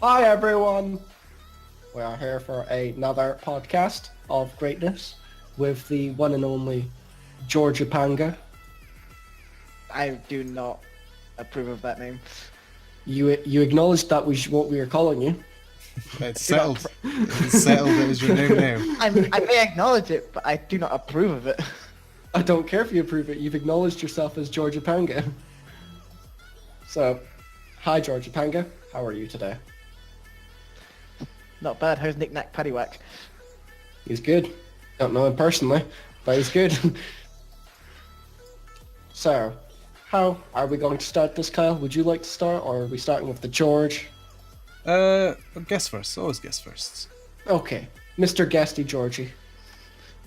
Hi everyone! We are here for another podcast of greatness with the one and only Georgia Panga. I do not approve of that name. You acknowledged that what we were calling you. It's settled. It's settled. It is your name now. I may acknowledge it, but I do not approve of it. I don't care if you approve it. You've acknowledged yourself as Georgia Panga. So, hi Georgia Panga. How are you today? Not bad. How's Knick Knack Paddywhack? He's good. Don't know him personally, but he's good. So, how are we going to start this, Kyle? Would you like to start, or are we starting with the George? Guess first. Always guess first. Okay, Mr. Guesty Georgie.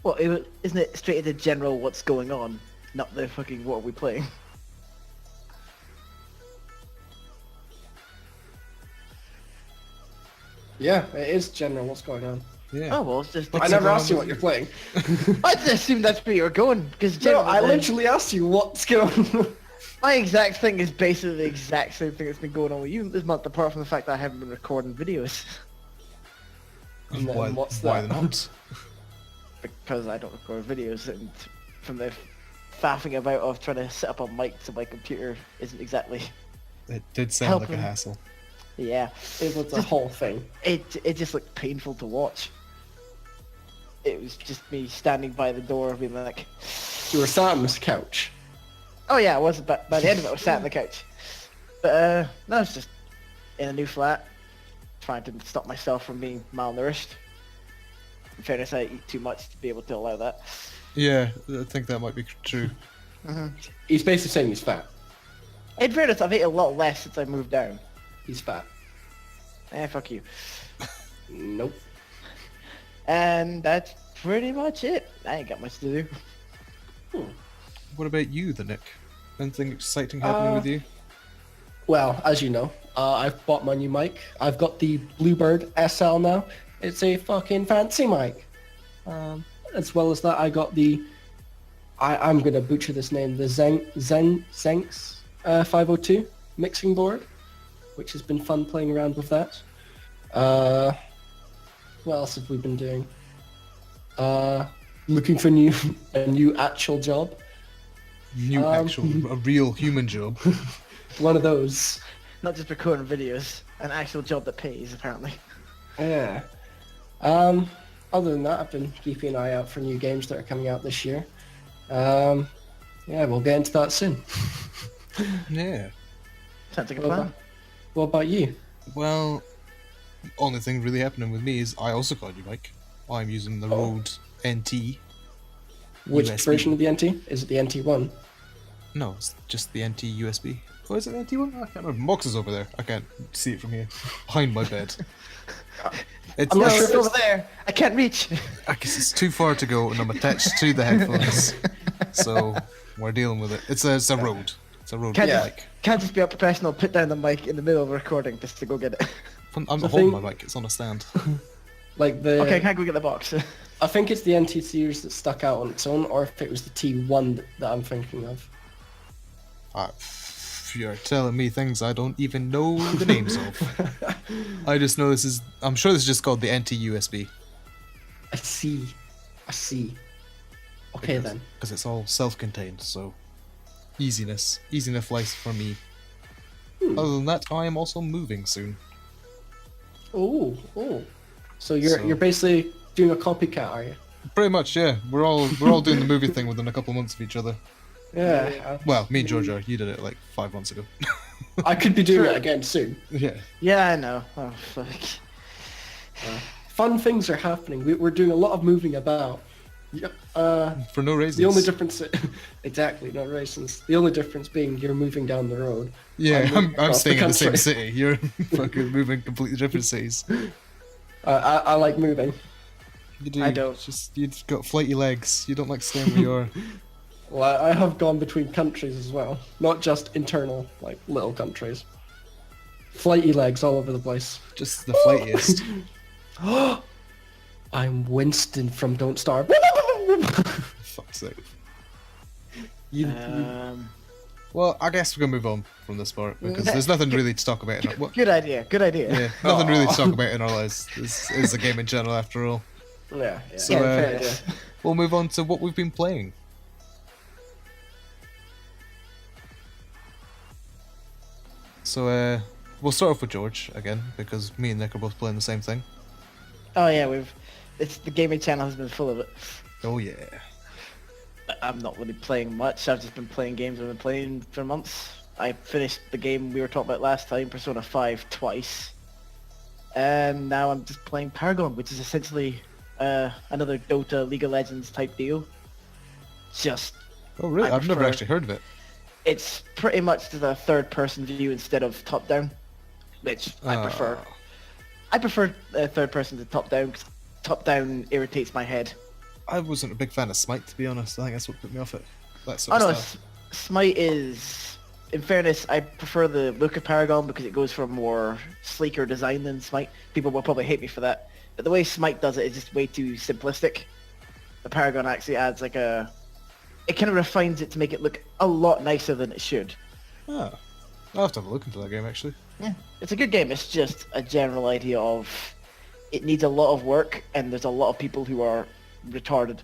Well, isn't it straight into general what's going on, not the fucking what are we playing? Yeah, it is general what's going on. Yeah. Oh well, it's just. I never asked you what you're playing. I just assumed that's where you're going because No, I literally asked you what's going on. my exact thing is basically the exact same thing that's been going on with you this month, apart from the fact that I haven't been recording videos. And then Why that? not? Because I don't record videos, and from the faffing about of trying to set up a mic to my computer isn't exactly. It did sound like a Helping. hassle. Yeah. It was a whole thing. It just looked painful to watch. It was just me standing by the door being like, You were sat on this couch. oh yeah, I was, but by the end of it I was sat on the couch. But no, it's just in a new flat, trying to stop myself from being malnourished. In fairness, I eat too much to be able to allow that. Yeah, I think that might be true. He's basically saying he's fat. In fairness, I've eaten a lot less since I moved down. He's fat. Fuck you. Nope. And that's pretty much it. I ain't got much to do. What about you, the Nick? Anything exciting happening with you? Well, as you know, I've bought my new mic. I've got the Bluebird SL now. It's a fucking fancy mic. As well as that, I got the... I'm going to butcher this name. The Zenx 502 mixing board, which has been fun playing around with that. What else have we been doing? Looking for a new actual job. A real human job. One of those. Not just recording videos. An actual job that pays, apparently. Yeah. Other than that, I've been keeping an eye out for new games that are coming out this year. Yeah, we'll get into that soon. Yeah. Sounds like a plan. What about you? Well, only thing really happening with me is I also got a new mic. I'm using the Rode NT. Which USB. version of the NT? Is it the NT1? No, it's just the NT USB. Oh, is it the NT one? I can't remember. Box is over there. I can't see it from here. Behind my bed. It's, I'm not No, sure it's over there. I can't reach. I guess it's too far to go, and I'm attached to the headphones. So we're dealing with it. It's a Rode. It's a Rode Can't, Yeah. mic. can't just be a professional, put down the mic in the middle of a recording just to go get it. I'm The holding thing- my mic. It's on a stand. Like the... Okay, can I go get the box? I think it's the NT series that stuck out on its own, or if it was the T1 that I'm thinking of. You're telling me things I don't even know the names of. I just know this is. I'm sure this is just called the NT USB. I see. Okay then. Because it's all self-contained, so easy enough life for me. Other than that, I am also moving soon. Oh. So you're basically doing a copycat, are you? Pretty much, yeah. We're all doing the movie thing within a couple months of each other. Yeah. Well, me and Georgia, you did it like 5 months ago. I could be doing it again soon. Yeah. Yeah, I know. Oh, fuck. Fun things are happening. We're doing a lot of moving about. For no reasons. The only difference... exactly, no reasons. The only difference being you're moving down the road. Yeah, moving I'm across staying in the same country. city. You're fucking moving completely different cities. I like moving. You do. I don't. It's just you've got flighty legs. You don't like staying where you are. Well, I have gone between countries as well. Not just internal, like, little countries. Flighty legs all over the place. Just the flightiest. I'm Winston from Don't Starve. Fuck's sake. You, Well, I guess we're gonna move on from this part because there's nothing really to talk about. Good idea. Yeah, nothing really to talk about in our lives. This is a gaming channel after all. Yeah. So fair enough. we'll move on to what we've been playing. So we'll start off with George again because me and Nick are both playing the same thing. Oh yeah, it's the gaming channel has been full of it. Oh yeah. I'm not really playing much. I've just been playing games I've been playing for months. I finished the game we were talking about last time, Persona 5, twice. And now I'm just playing Paragon, which is essentially another Dota, League of Legends type deal. Just... Oh really? I've never prefer- actually heard of it. It's pretty much the third-person view instead of top-down, which I prefer. I prefer third-person to top-down, because top-down irritates my head. I wasn't a big fan of Smite, to be honest. I think that's what put me off it. That Oh sort no, of stuff. Smite is... In fairness, I prefer the look of Paragon because it goes for a more sleeker design than Smite. People will probably hate me for that. But the way Smite does it is just way too simplistic. The Paragon actually adds like a... It kind of refines it to make it look a lot nicer than it should. Ah, I'll have to have a look into that game actually. Yeah, it's a good game. It's just a general idea of it needs a lot of work and there's a lot of people who are retarded.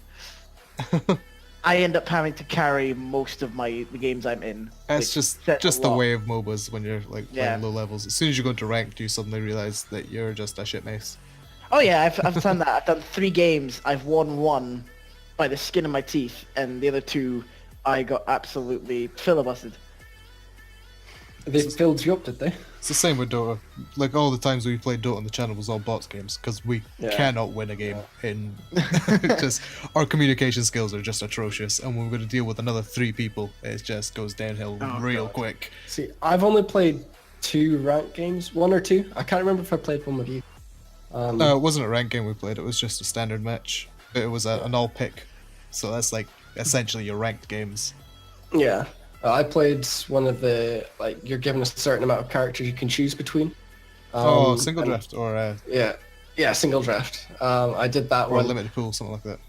I end up having to carry most of the games I'm in. It's which says just a the lot. way of MOBAs when you're like Yeah. playing low levels. As soon as you go into ranked, you suddenly realise that you're just a shit mace. Oh yeah, I've done that. I've done 3 games. I've won 1 by the skin of my teeth, and the other 2 I got absolutely filibustered. They filled you up, did they? It's the same with Dota. Like all the times we played Dota on the channel was all bots games because we Yeah. cannot win a game in just our communication skills are just atrocious, and when we're going to deal with another 3 people, it just goes downhill real quick. See, I've only played 2 ranked games, 1 or 2. I can't remember if I played one with you. No, it wasn't a ranked game we played. It was just a standard match. It was an all pick, so that's like essentially your ranked games. Yeah. I played one of the, like, you're given a certain amount of characters you can choose between. Single and- draft or Yeah, single draft. I did that or a one. limited pool, something like that.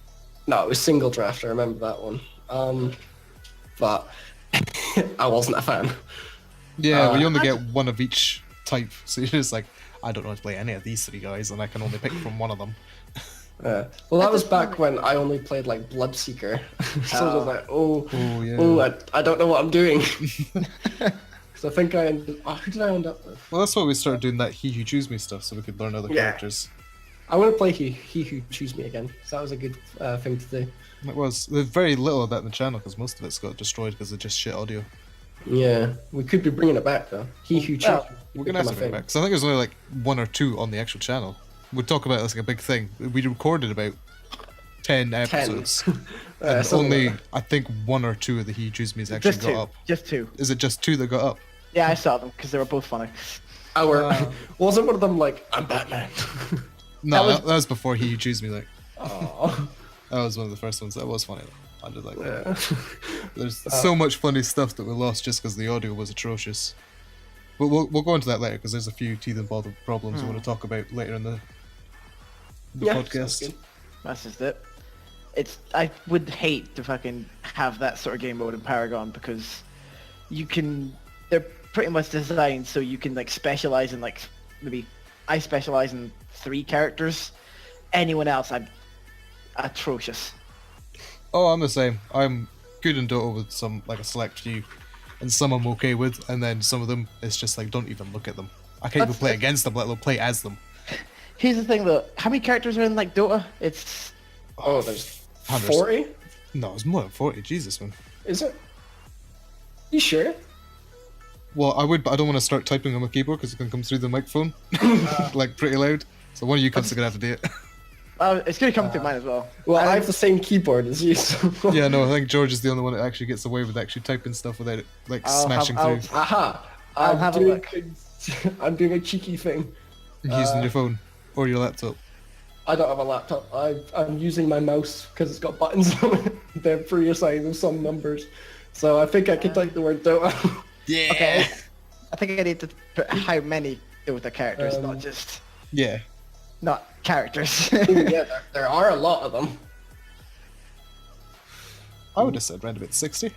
No, it was single draft. I remember that one. But I wasn't a fan. Yeah, well, you only get one of each type, so you're just like, I don't know how to play any of these 3 guys, and I can only pick from one of them. Well, that was back when I only played like Bloodseeker. So I was like, I don't know what I'm doing. So I think I ended. Oh, who did I end up with? Well, that's why we started doing that He Who Choose Me stuff, so we could learn other characters. I want to play He Who Choose Me again. So that was a good thing to do. It was. There's very little of that in the channel because most of it's got destroyed because of just shit audio. Yeah, we could be bringing it back though. He Who Choose Me. We're gonna have to bring it back because I think there's only like 1 or 2 on the actual channel. We'd talk about it as like a big thing. We recorded about 10 episodes, and something only like I think 1 or 2 of the He Who Choose Me's actually Just got 2. up. Just 2. Is it just 2 that got up? Yeah, I saw them because they were both funny. Wasn't one of them like, I'm Batman? No, that was before He Who Choose Me. Like Oh. that was one of the first ones. That was funny. I did like that. Yeah. There's so much funny stuff that we lost just because the audio was atrocious. But we'll go into that later because there's a few teeth and bother problems we want to talk about later in the Sounds podcast. good. That's just it. I would hate to fucking have that sort of game mode in Paragon because they're pretty much designed so you can like specialize in like, maybe I specialize in 3 characters. Anyone else, I'm atrocious. Oh, I'm the same. I'm good in Dota with some like a select few, and some I'm okay with, and then some of them it's just like don't even look at them. I can't even play against them, let alone play as them. Here's the thing though, how many characters are in like Dota? It's Oh, there's Hundreds. 40? No, it's more than 40. Jesus, man. Is it? You sure? Well, I would, but I don't want to start typing on my keyboard because it can come through the microphone, like pretty loud. So one of you cunts are gonna have to do it. it's gonna come through mine as well. Well, I have the same keyboard as you, so... Yeah, no, I think George is the only one that actually gets away with actually typing stuff without it like smashing through. Aha! I'll have a look. I'm doing a cheeky thing. Using your phone or your laptop. I don't have a laptop. I'm using my mouse because it's got buttons on it. They're pre-assigned with some numbers. So I think I can type the word Dota. Yeah. Okay. I think I need to put how many Dota characters, Yeah. not characters. Yeah, there are a lot of them. I would have said around about 60.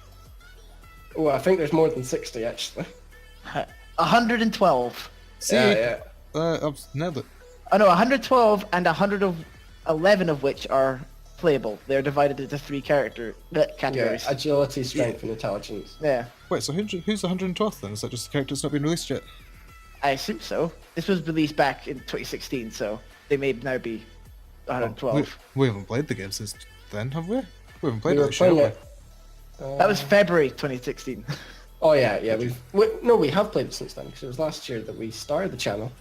Oh, I think there's more than 60 actually. 112. See, Yeah. I've nailed it. Oh no, 112 and 111 of which are playable. They're divided into 3 Yeah, categories. agility, strength, and intelligence. Yeah, Wait, so who's 112th then? Is that just a character that's not been released yet? I assume so. This was released back in 2016, so they may now be 112. We haven't played the game since then, have we? We haven't played We it were this year, playing have it. That was February 2016. Oh yeah. We have played it since then because it was last year that we started the channel.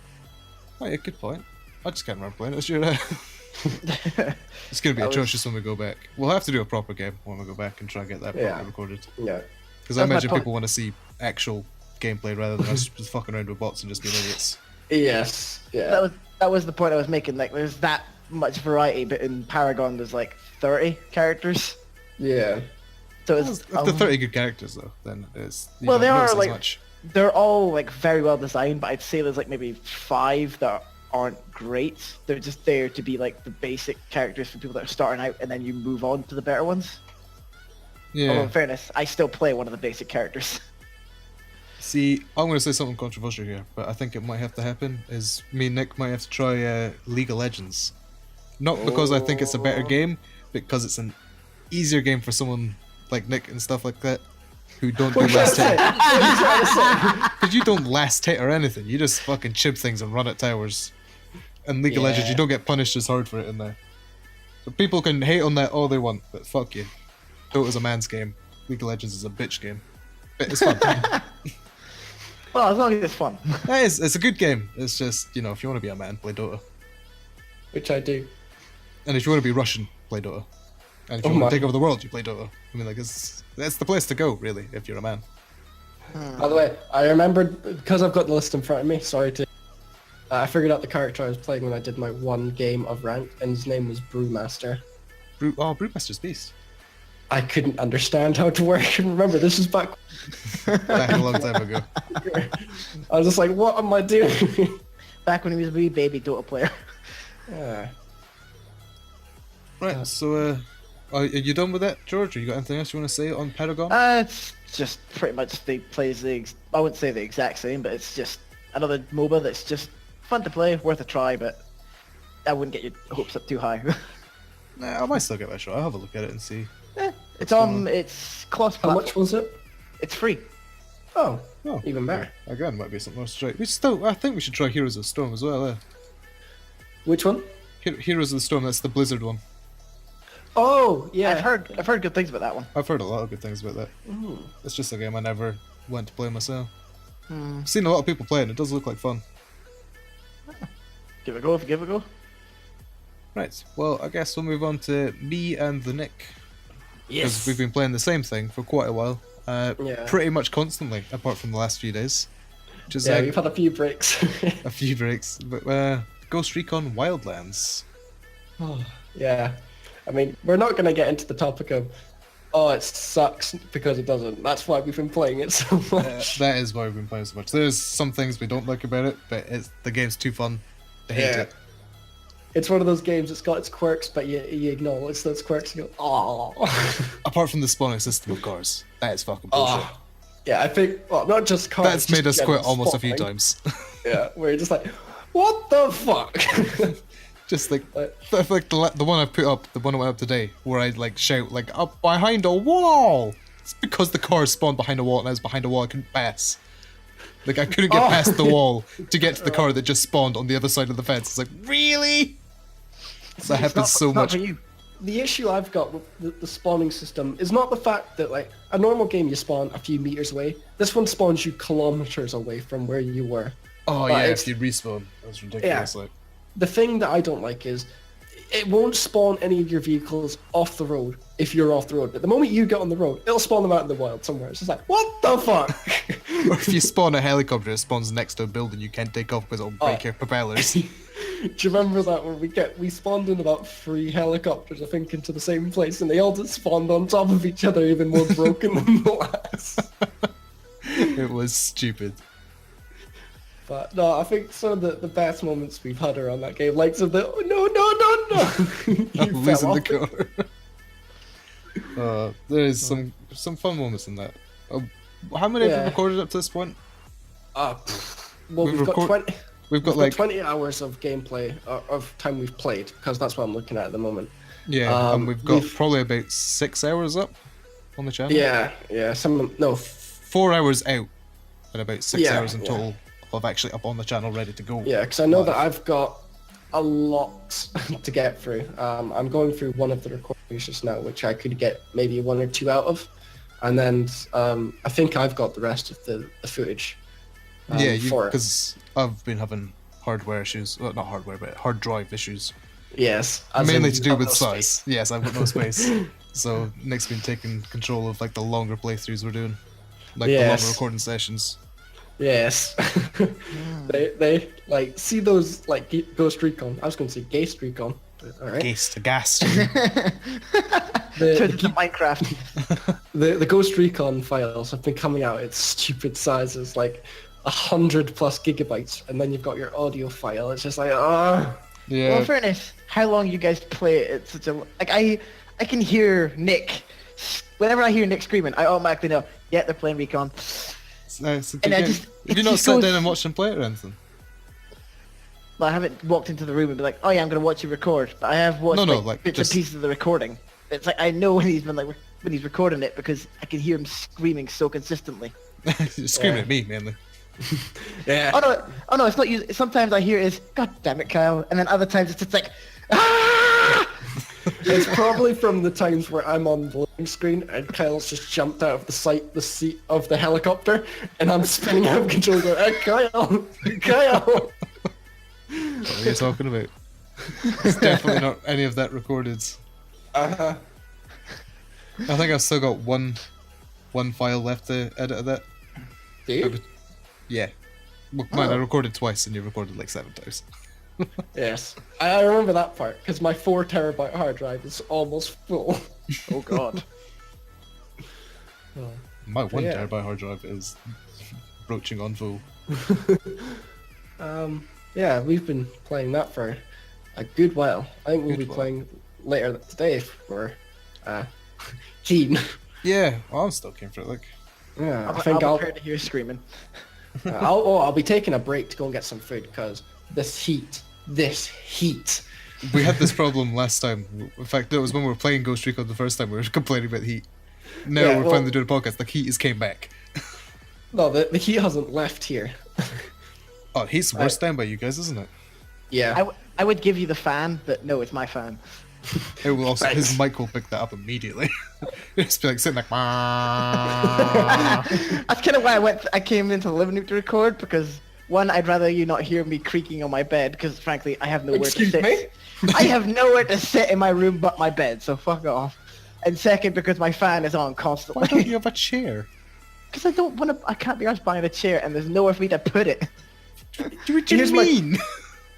we? Oh yeah, good point. I just can't remember playing it this year. It's going to be That was- atrocious when we go back. We'll have to do a proper game when we go back and try and get that properly Yeah. recorded. Yeah. Because I That's my imagine point. people want to see actual gameplay rather than us just fucking around with bots and just being idiots. Yes. Yeah. That was the point I was making. Like, there's that much variety, but in Paragon there's like 30 characters. Yeah. So If it's they're 30 good characters though, then it's you Well, don't they notice are, as like- much. they're all like very well designed, but I'd say there's like maybe 5 that aren't great. They're just there to be like the basic characters for people that are starting out, and then you move on to the better ones. Although Yeah. in fairness, I still play one of the basic characters. See, I'm going to say something controversial here, but I think it might have to happen. Is me and Nick might have to try League of Legends. Not because I think it's a better game, but because it's an easier game for someone like Nick and stuff like that, who don't do last hit. Because you don't last hit or anything. You just fucking chip things and run at towers. And League of Legends, Yeah. you don't get punished as hard for it in there. So people can hate on that all they want, but fuck you. Dota's a man's game. League of Legends is a bitch game. But it's fun. Well, as long as it's fun. It's a good game. It's just, you know, if you want to be a man, play Dota. Which I do. And if you want to be Russian, play Dota. And if you Oh want my. to take over the world, you play Dota. I mean, like, that's the place to go, really, if you're a man. By the way, I remembered because I've got the list in front of me. Sorry to. I figured out the character I was playing when I did my one game of rank, and his name was Brewmaster. Brewmaster's Beast. I couldn't understand how to work and remember this is back. Back a long time ago. I was just like, what am I doing? Back when he was a wee baby Dota player. Yeah. Right, so, are you done with that, George? Or you got anything else you want to say on Paragon? It's just pretty much plays I wouldn't say the exact same, but it's just another MOBA that's just fun to play, worth a try, but I wouldn't get your hopes up too high. Nah, I might still give it a shot. I'll have a look at it and see. It's on, it's cross How much was it? It's free. Oh, Oh, even better. Again, might be something else to try. I think we should try Heroes of the Storm as well. Which one? Heroes of the Storm, that's the Blizzard one. Oh, yeah. I've heard good things about that one. I've heard a lot of good things about that. Mm. It's just a game I never went to play myself. I've seen a lot of people play it, and it does look like fun. Give it a go if you give it a go. Right, well, I guess we'll move on to me and the Nick. Because we've been playing the same thing for quite a while. Yeah. Pretty much constantly, apart from the last few days. Which is Yeah, we've had a few breaks. a few breaks. But Ghost Recon Wildlands. Yeah. I mean, we're not going to get into the topic of, oh, it sucks because it doesn't. That's why we've been playing it so much. That is why we've been playing so much. There's some things we don't like about it, but the game's too fun to hate Yeah. it. It's one of those games, it's got its quirks, but you acknowledge those quirks and go, oh. Apart from the spawning system of cars. That is fucking bullshit. Yeah, I think, well, not just cars. That's just made us quit general almost a few spawning. times. Yeah, we're just like, what the fuck? Just like the one I put up, the one I went up today, where I like shout like up behind a wall. It's because the car spawned behind a wall and I was behind a wall. I couldn't pass. Like I couldn't get past the wall to get to the car that just spawned on the other side of the fence. It's like really. That happens so It's not much. for you. The issue I've got with the spawning system is not the fact that, like, a normal game you spawn a few meters away. This one spawns you kilometers away from where you were. Oh But yeah, it's- if you respawn, that's ridiculous. Like The thing that I don't like is it won't spawn any of your vehicles off the road if you're off the road. But the moment you get on the road, it'll spawn them out in the wild somewhere. It's just like, what the fuck? or if you spawn a helicopter, it spawns next to a building you can't take off because it'll break your propellers. Do you remember that when we spawned in about 3 helicopters, I think, into the same place, and they all just spawned on top of each other, even more broken than the last. It was stupid. But no, I think some of the best moments we've had around that game, like some of the no, I'm you losing fell the off. car. There is some fun moments in that. How many have Yeah. you recorded up to this point? Well, we've got record- 20. We've got We've like 20 hours of gameplay of time we've played, because that's what I'm looking at the moment. yeah, and we've got we've- probably about 6 hours up on the channel. Yeah, some of them, no, 4 hours out, and about 6 Yeah, hours in yeah. total of actually up on the channel, ready to go. yeah, because I know live. that I've got a lot to get through. I'm going through one of the recordings just now, which I could get maybe 1 or 2 out of, and then I think I've got the rest of the footage. Yeah, for it. because I've been having hardware issues. Well, not hardware, but hard drive issues. Yes, as Mainly in to you do have with no size. space. Yes, I've got no space. So Nick's been taking control of like the longer playthroughs we're doing. Like the Yes. longer recording sessions. Yes. they like see those like Ghost Recon. I was going to say Ghost Recon. All right. Ghast. Turns The, into Minecraft. the Ghost Recon files have been coming out at stupid sizes, like 100+ gigabytes, and then you've got your audio file. It's just like, Well, Yeah. in fairness, how long you guys play it? It's such a like I can hear Nick. Whenever I hear Nick screaming, I automatically know. Yeah, they're playing Recon. It's a good And I game. just- Have it you not just sat goes- down and watched him play it or anything? Well, I haven't walked into the room and be like, oh yeah, I'm gonna watch you record. But I have watched No, like, like, bits just- and pieces of the recording. It's like I know when he's been like when he's recording it because I can hear him screaming so consistently. You're screaming Yeah. at me mainly. yeah. Oh no, it's not you. Sometimes I hear is God damn it, Kyle, and then other times it's just like, ah! It's probably from the times where I'm on the loading screen and Kyle's just jumped out of the seat of the helicopter, and I'm spinning out of control going, hey, Kyle! Kyle! What are you talking about? It's definitely not any of that recorded. Uh-huh. I think I've still got one file left to edit of that. Do you? Yeah. Well, mine, I Oh. recorded twice and you recorded like 7 times. Yes. I remember that part, because my 4 terabyte hard drive is almost full. Oh God. My 1 yeah. terabyte hard drive is broaching on full. Yeah, we've been playing that for a good while. I think we'll Good be while. playing later today for Keen. Yeah, well, I'm still keen for it. Like, Yeah, I I'll think I'll, prepare to hear screaming. I'll be taking a break to go and get some food, because this heat. we had this problem last time. In fact, it was when we were playing Ghost Recon the first time. We were complaining about the heat. Now Yeah, we're well- finally doing a podcast. The heat has came back. No, the heat hasn't left here. Oh, heat's worse down by you guys, isn't it? Yeah. I would give you the fan, but no, it's my fan. It will also, his Thanks. mic will pick that up immediately. Just be like sitting like, "Ah." That's kind of why I came into the living room to record because one, I'd rather you not hear me creaking on my bed because frankly, I have nowhere Excuse to sit. me? I have nowhere to sit in my room but my bed, so fuck off. And second, because my fan is on Why don't constantly. you have a chair? Because I can't be arsed buying a chair and there's nowhere for me to put it. What do you Here's my- mean?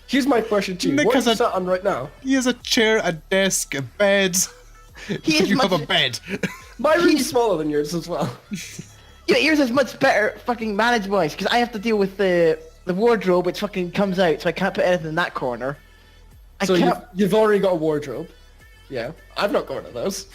Here's my question to you. Nick What are has you a- sat on right now? He has a chair, a desk, a bed. He is You have a much- bed. My room's smaller than yours as well. Yeah, yours is much better fucking managed wise because I have to deal with the wardrobe which fucking comes out so I can't put anything in that corner. So I can't... you've already got a wardrobe. Yeah. I've not got one of those.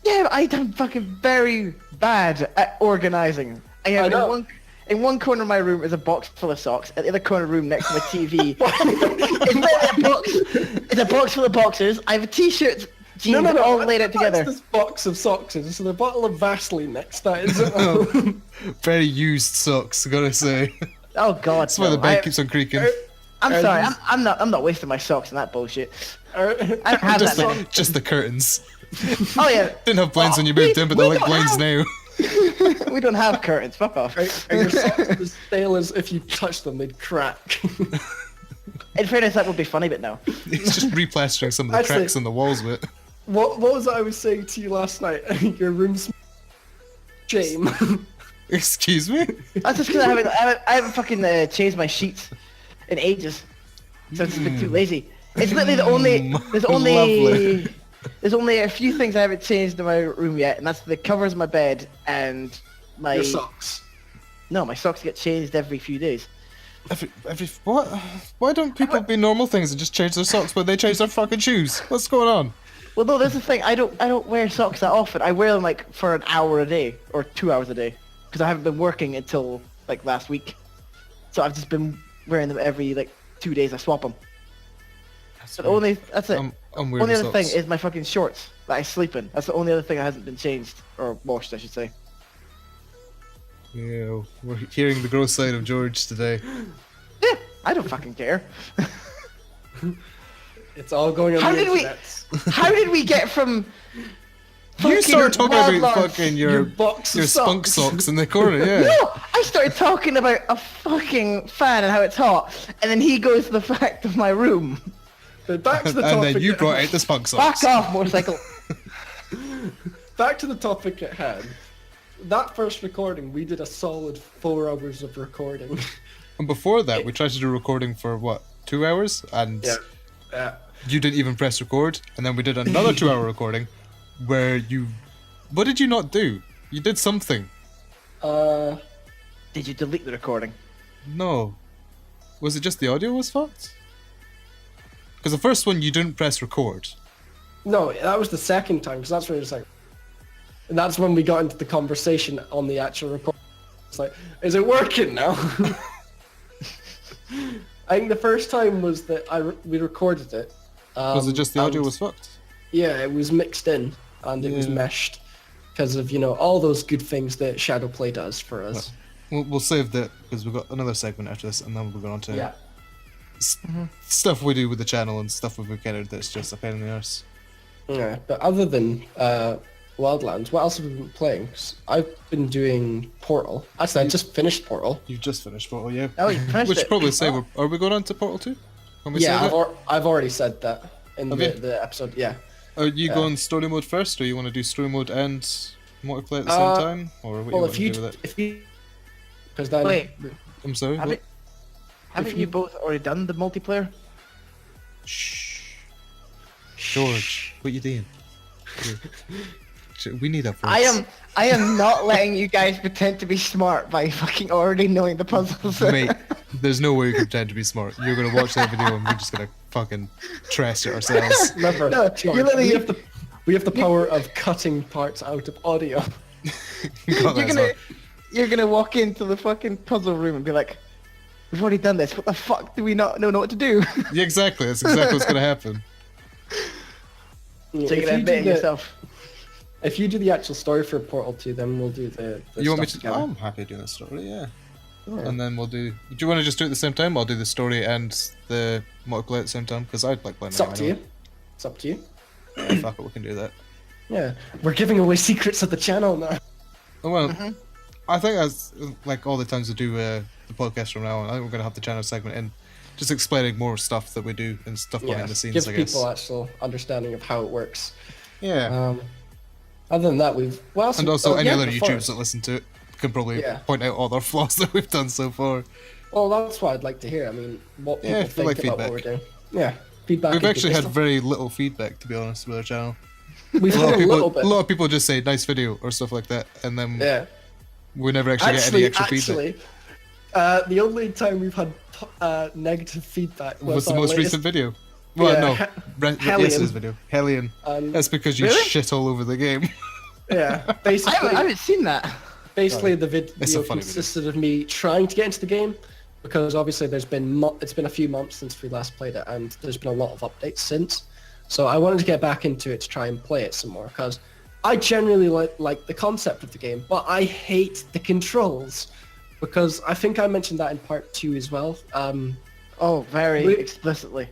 Yeah, but I'm fucking very bad at organizing. I have know. in one corner of my room is a box full of socks. At the other corner of the room next to my TV, it's literally it's a box full of boxers. I have t-shirts, jeans, all laid out together. This box of socks is so the bottle of Vaseline next to it. Is it? Very used socks, gotta say. Oh god, That's why the no. bed keeps on creaking. I'm Are sorry, these- I'm not wasting my socks on that bullshit. Are- I don't have Just that the, many. just the curtains. Oh yeah, Didn't have blinds when you moved in, but they're we like don't blinds have- now. we don't have curtains. Fuck off. are your socks as stale as if you touch them, they'd crack? In fairness, that would be funny, but no. It's just replastering some of the Actually- cracks in the walls with it. What was it I was saying to you last night? Your room's shame. Excuse me? That's just because I haven't fucking changed my sheets in ages, so it's just been too lazy. It's literally the only Lovely. there's only a few things I haven't changed in my room yet, and that's the covers of my bed and my Your socks. no, my socks get changed every few days. What? Why don't people be normal things and just change their socks when they change their fucking shoes? What's going on? Well, no, there's the thing. I don't wear socks that often. I wear them like for an hour a day or 2 hours a day. because I haven't been working until like last week. So I've just been wearing them every like 2 days. I swap them. That's it. I'm weird. Only other thing is my fucking shorts that I sleep in. That's the only other thing that hasn't been changed or washed, I should say. Yeah, we're hearing the gross side of George today. Yeah, I don't fucking care. It's all going on How the did we- internet. How did we get from? You started talking about wildlife- fucking your your box of spunk socks. socks in the corner, yeah. No, I started talking about a fucking fan and how it's hot, and then he goes to the fact of my room. But back to the And topic. then you brought out the spunk Back socks. off, motorcycle. Back to the topic at hand. That first recording, we did a solid 4 hours of recording. And before that, we tried to do recording for what, 2 hours? And Yeah. you didn't even press record. And then we did another 2 hour recording where you. What did you not do? You did something. Did you delete the recording? No. Was it just the audio was fucked? Because the first one you didn't press record. No, that was the second time, because that's when it was like... And that's when we got into the conversation on the actual recording. It's like, is it working now? I think the first time was that we recorded it. Was it just the audio and- was fucked? Yeah, it was mixed in, and it was Yeah. meshed. Because of, all those good things that Shadowplay does for us. We'll save that because we've got another segment after this, and then we'll go on to Yeah. stuff we do with the channel and stuff we've encountered that's just a pain in the arse. Yeah, but other than Wildlands, what else have we been playing? 'Cause I've been doing Portal. Actually, I just finished Portal. You've just finished Portal, yeah. Oh, you finished We should it. probably say, are we going on to Portal 2? When we Yeah, save it? I've already said that in Have you? the episode. Yeah. Are you Yeah. going story mode first, or you want to do story mode and multiplay at the same time? Or what Well, you if want to you do with it? because then Wait. I'm sorry? Have what? it- Haven't you both already done the multiplayer? Shh. George, what you doing? We need a voice. I am not letting you guys pretend to be smart by fucking already knowing the puzzles. Mate, there's no way you can pretend to be smart. You're gonna watch that video and we're just gonna fucking trash it ourselves. remember, No, George, you literally- we have the power of cutting parts out of audio. Got that as well. You're gonna walk into the fucking puzzle room and be like, "We've already done this. What the fuck do we not know what to do?" Yeah, exactly. That's exactly what's gonna happen. So you're If gonna you admit do it yourself. If you do the actual story for Portal 2, then we'll do the You want me stuff to? together. I'm happy doing the story, yeah. Yeah. And then we'll do. Do you want to just do it at the same time? I'll do the story and the multiplayer at the same time because I'd like playing. It's up to you. It's up to you. Yeah, fuck it, we can do that. Yeah, we're giving away secrets of the channel now. Oh, well, I think as like all the times we do the podcast from now on, I think we're gonna have the channel segment in, just explaining more stuff that we do and stuff behind the scenes. give I guess. people actual understanding of how it works. Yeah. Other than that, we've what else? And also, any yeah, other before- YouTubers that listen to it can probably Yeah. point out all their flaws that we've done so far. Well, that's what I'd like to hear. I mean, what people Yeah, if you think like about what feedback. we're doing. Yeah, feedback. We've is actually good. had very little feedback, to be honest, with our channel. We've A lot had of a people, little bit. a lot of people just say nice video or stuff like that, and then Yeah. we never actually get any extra feedback. The only time we've had negative feedback Was the our most latest- recent video? Well, Yeah, no, Hellion. yesterday's video. Hellion. That's because you Really? shit all over the game. Yeah, I basically, haven't seen that. basically the It's a video funny video. consisted of me trying to get into the game because obviously it's been a few months since we last played it and there's been a lot of updates since. So I wanted to get back into it to try and play it some more because I generally like the concept of the game, but I hate the controls because I think I mentioned that in part 2 as well. Oh, very Wait. explicitly.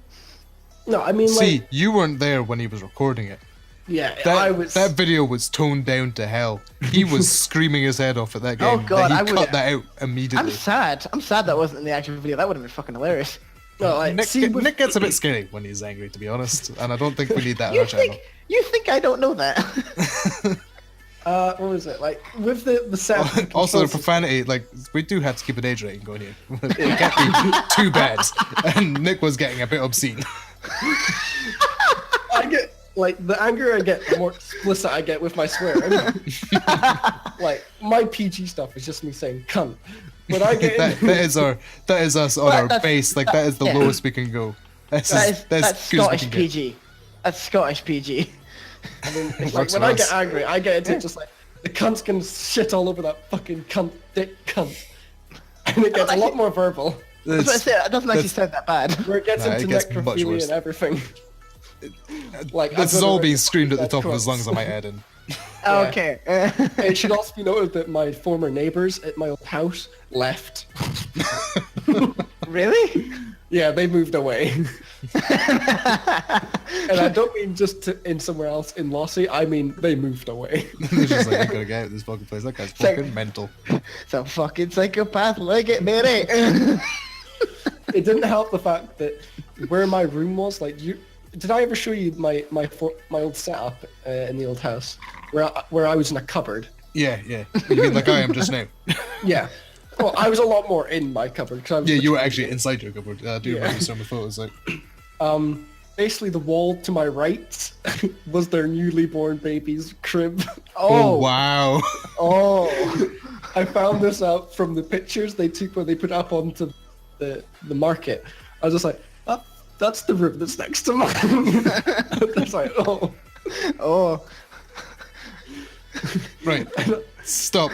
No, I mean See, like you weren't there when he was recording it. yeah, That, I was that video was toned down to hell. He was screaming his head off at that Oh, game. God, then I he would- cut that out I'm immediately. sad. I'm sad that wasn't in the actual video. That would have been fucking hilarious. no, like, Nick, see, with- Nick gets a bit scary when he's angry, to be honest, and I don't think we need that on our channel. You think I don't know that? what was it like with the setup? of the Also, the controls- profanity, like, we do have to keep an age rating going here. It can't be too bad. And Nick was getting a bit obscene. I get like the anger I get, the more explicit I get with my swearing. Like my PG stuff is just me saying cunt. But I get that is us on Well, our that's- base. Like, that is the yeah. lowest we can go. That's That's good as we Scottish can get. PG. That's Scottish PG. I mean, it's like Works when for I us. get angry, I get into just like the cunt's gonna shit all over that fucking dick cunt. And it gets a lot more verbal. That's what I said. It doesn't actually sound that bad. Where it gets into much necrophilia worse. and everything. Like, This is all being screamed at the that top of his quotes. lungs, I might add in. Yeah. Okay. It should also be noted that my former neighbours at my old house left. Really? Yeah, they moved away. And I don't mean just in somewhere else in Lossy, I mean they moved away. They're just like, I gotta get out of this fucking place. That guy's fucking mental. Some fucking psychopath like it, matey. It didn't help the fact that where my room was, like, did I ever show you my old setup in the old house, where I was in a cupboard? Yeah. You mean like I am just now? Yeah. Well, I was a lot more in my cupboard. 'Cause I was Yeah, you were literally- actually inside your cupboard. I do remember some of the photos. Like, Basically, the wall to my right was their newly born baby's crib. oh wow. Oh. I found this out from the pictures they took when they put it up onto the market. I was just like, that's the room that's next to mine. It's like, oh. Oh. Right. Stop.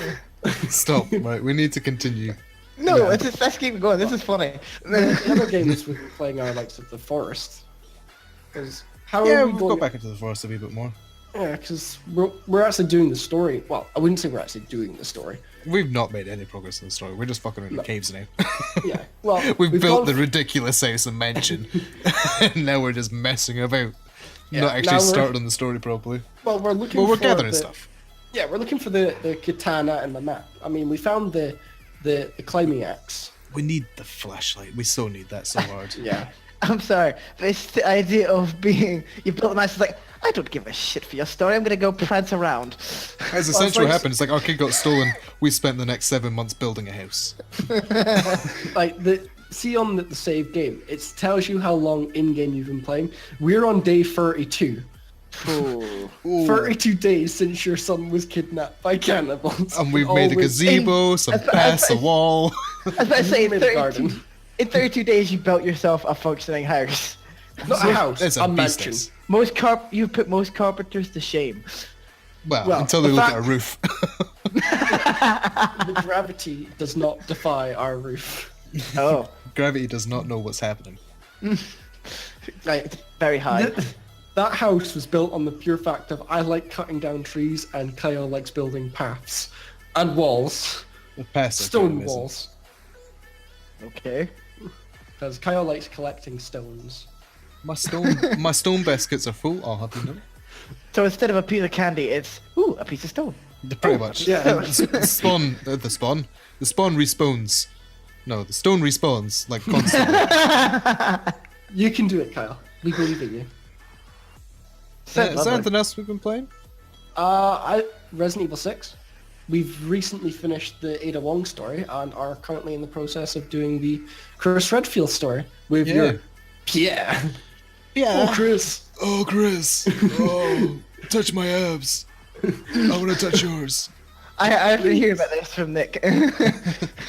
Right, we need to continue. No, Yeah. let's keep going. This is funny. The other games we've been playing are like of the forest. Because how Yeah, are we we'll going? go back into the forest a wee bit more. Yeah, because we're actually doing the story. Well, I wouldn't say we're actually doing the story. We've not made any progress in the story. We're just fucking in the caves now. Yeah. Well, We've built the gone- ridiculous house and mansion, and now we're just messing about. Yeah, Not now actually we're- started on the story properly. Well, we're looking. Well, we're for gathering the- stuff. Yeah, we're looking for the katana and the map. I mean, we found the climbing axe. We need the flashlight. We so need that so hard. Yeah. I'm sorry, but it's the idea of being... You built a nice... It's like, I don't give a shit for your story. I'm going to go prance around. That's Well, essentially it's what like- happened. It's like our kid got stolen. We spent the next 7 months building a house. Like see on the save game, it tells you how long in game you've been playing. We're on day 32. Ooh. 32 days since your son was kidnapped by cannibals. And we've made a Always- gazebo, some That's- paths, a wall. I was about to say, You made a garden. in 32 days, you built yourself a functioning house. Not a house, It's a a mansion. beast. You put most carpenters to shame. Well, Well, until they the look fact- at a roof. The gravity does not defy our roof. Oh, Gravity does not know what's happening. Like, very high. that house was built on the pure fact of I like cutting down trees and Kyle likes building paths and walls, The paths are stone amazing. walls, Okay. because Kyle likes collecting stones. My stone baskets are full. I'll have you know. So instead of a piece of candy, it's, a piece of stone. Pretty much. yeah. The spawn respawns. No, the stone respawns like constantly. You can do it, Kyle. We believe in you. Is there anything else we've been playing? Resident Evil 6. We've recently finished the Ada Wong story and are currently in the process of doing the Chris Redfield story with your Pierre. Yeah. Oh, Chris. Oh, Chris. Oh, touch my abs. I want to touch yours. I've been hearing about this from Nick.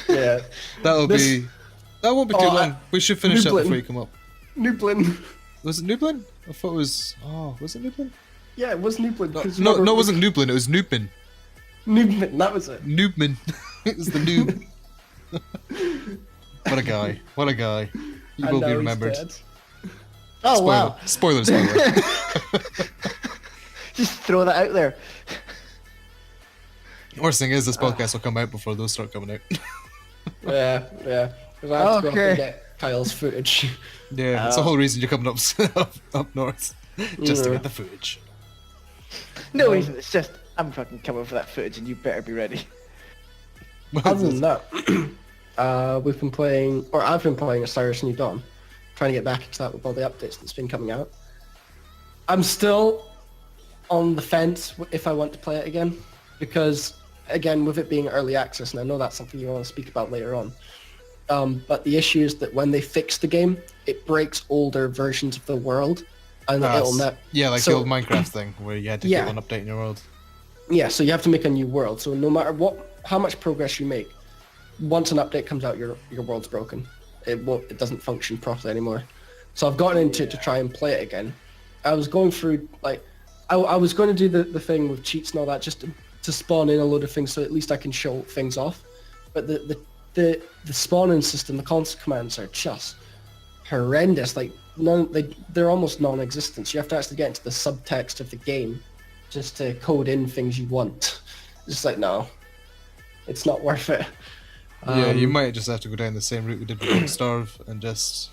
Yeah. That won't be too Oh, long. We should finish that Nublin. before you come up. Nublin. Was it Nublin? I thought it was. Oh, was it Nublin? Yeah, it was Nublin. No, it wasn't Nublin. It was Nupin. Nublin, that was it. Noobman. It was the noob. What a guy. What a guy. You And will now be he's remembered. dead. Oh, Spoiler. wow. Spoiler. Just throw that out there. Worst thing is, this podcast will come out before those start coming out. Yeah. Because I have to go up Okay. and get Kyle's footage. Yeah, that's the whole reason you're coming up north. Just to get the footage. No reason, it's just, I'm fucking coming for that footage and you better be ready. Other than that, we've been playing, or I've been playing Osiris New Dawn, trying to get back into that with all the updates that's been coming out. I'm still on the fence if I want to play it again, because again, with it being early access, and I know that's something you want to speak about later on, but the issue is that when they fix the game, it breaks older versions of the world, and it'll not. Yeah, like so- the old Minecraft thing where you had to Yeah. keep on updating your world. Yeah, so you have to make a new world. So no matter how much progress you make, once an update comes out, your world's broken. It doesn't function properly anymore. So I've gotten into it to try and play it again. I was going through I was going to do the thing with cheats and all that just to to spawn in a load of things, so at least I can show things off. But the spawning system, the console commands are just horrendous. Like they're almost non-existent. You have to actually get into the subtext of the game just to code in things you want. It's just like, no, it's not worth it. Yeah, you might just have to go down the same route we did with Starve and just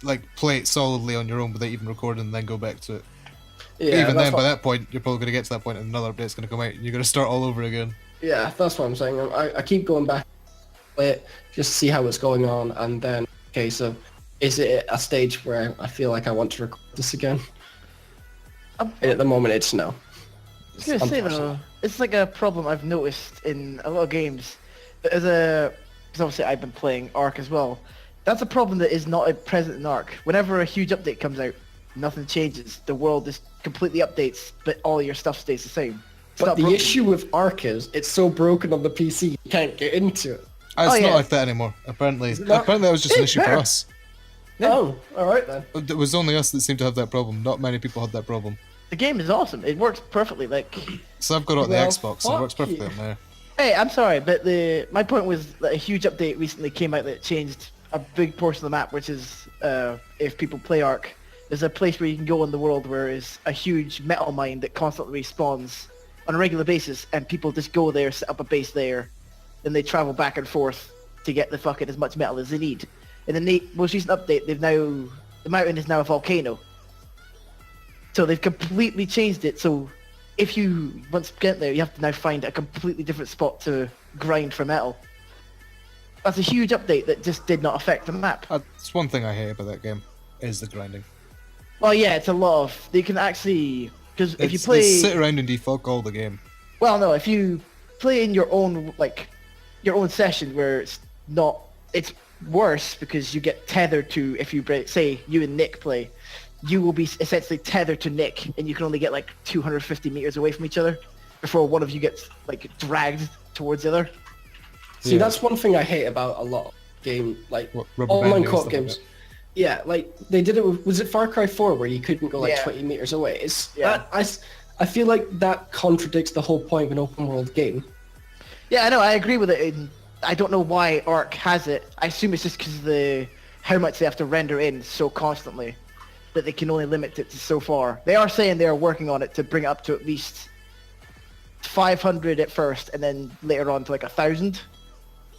like play it solidly on your own without even recording and then go back to it. Yeah, even then, by that point, you're probably going to get to that point and another update's going to come out and you're going to start all over again. Yeah, that's what I'm saying. I keep going back, play it, just see how it's going on, and then, okay, so is it a stage where I feel like I want to record this again? And at the moment, it's no. I was gonna say though, it's like a problem I've noticed in a lot of games. Because obviously I've been playing Ark as well. That's a problem that is not present in Ark. Whenever a huge update comes out, nothing changes. The world just completely updates, but all your stuff stays the same. But the issue with Ark is it's so broken on the PC you can't get into it. It's not like that anymore. Apparently that was just an issue for us. Yeah. Oh, alright then. It was only us that seemed to have that problem. Not many people had that problem. The game is awesome. It works perfectly. Like, so I've got it on the Xbox, so it works perfectly on there. Hey, I'm sorry, but my point was that a huge update recently came out that changed a big portion of the map, which is if people play Ark, there's a place where you can go in the world where is a huge metal mine that constantly respawns on a regular basis, and people just go there, set up a base there, then they travel back and forth to get the fucking as much metal as they need. And in the most recent update, the mountain is now a volcano. So they've completely changed it, so if you once get there, you have to now find a completely different spot to grind for metal. That's a huge update that just did not affect the map. That's one thing I hate about that game, is the grinding. Well, yeah, it's a lot of... They can actually... Because if you play... They sit around and defog all the game. Well, no, if you play in your own, your own session where it's not... It's worse because you get tethered to... If you, say, you and Nick play, you will be essentially tethered to Nick, and you can only get, 250 meters away from each other before one of you gets, dragged towards the other. See, that's one thing I hate about a lot of online co-op games. Yeah, they did it with, was it Far Cry 4 where you couldn't go 20 meters away? I feel like that contradicts the whole point of an open world game. Yeah, I know, I agree with it. I don't know why Ark has it. I assume it's just because of how much they have to render in so constantly that they can only limit it to so far. They are saying they are working on it to bring it up to at least 500 at first, and then later on to 1,000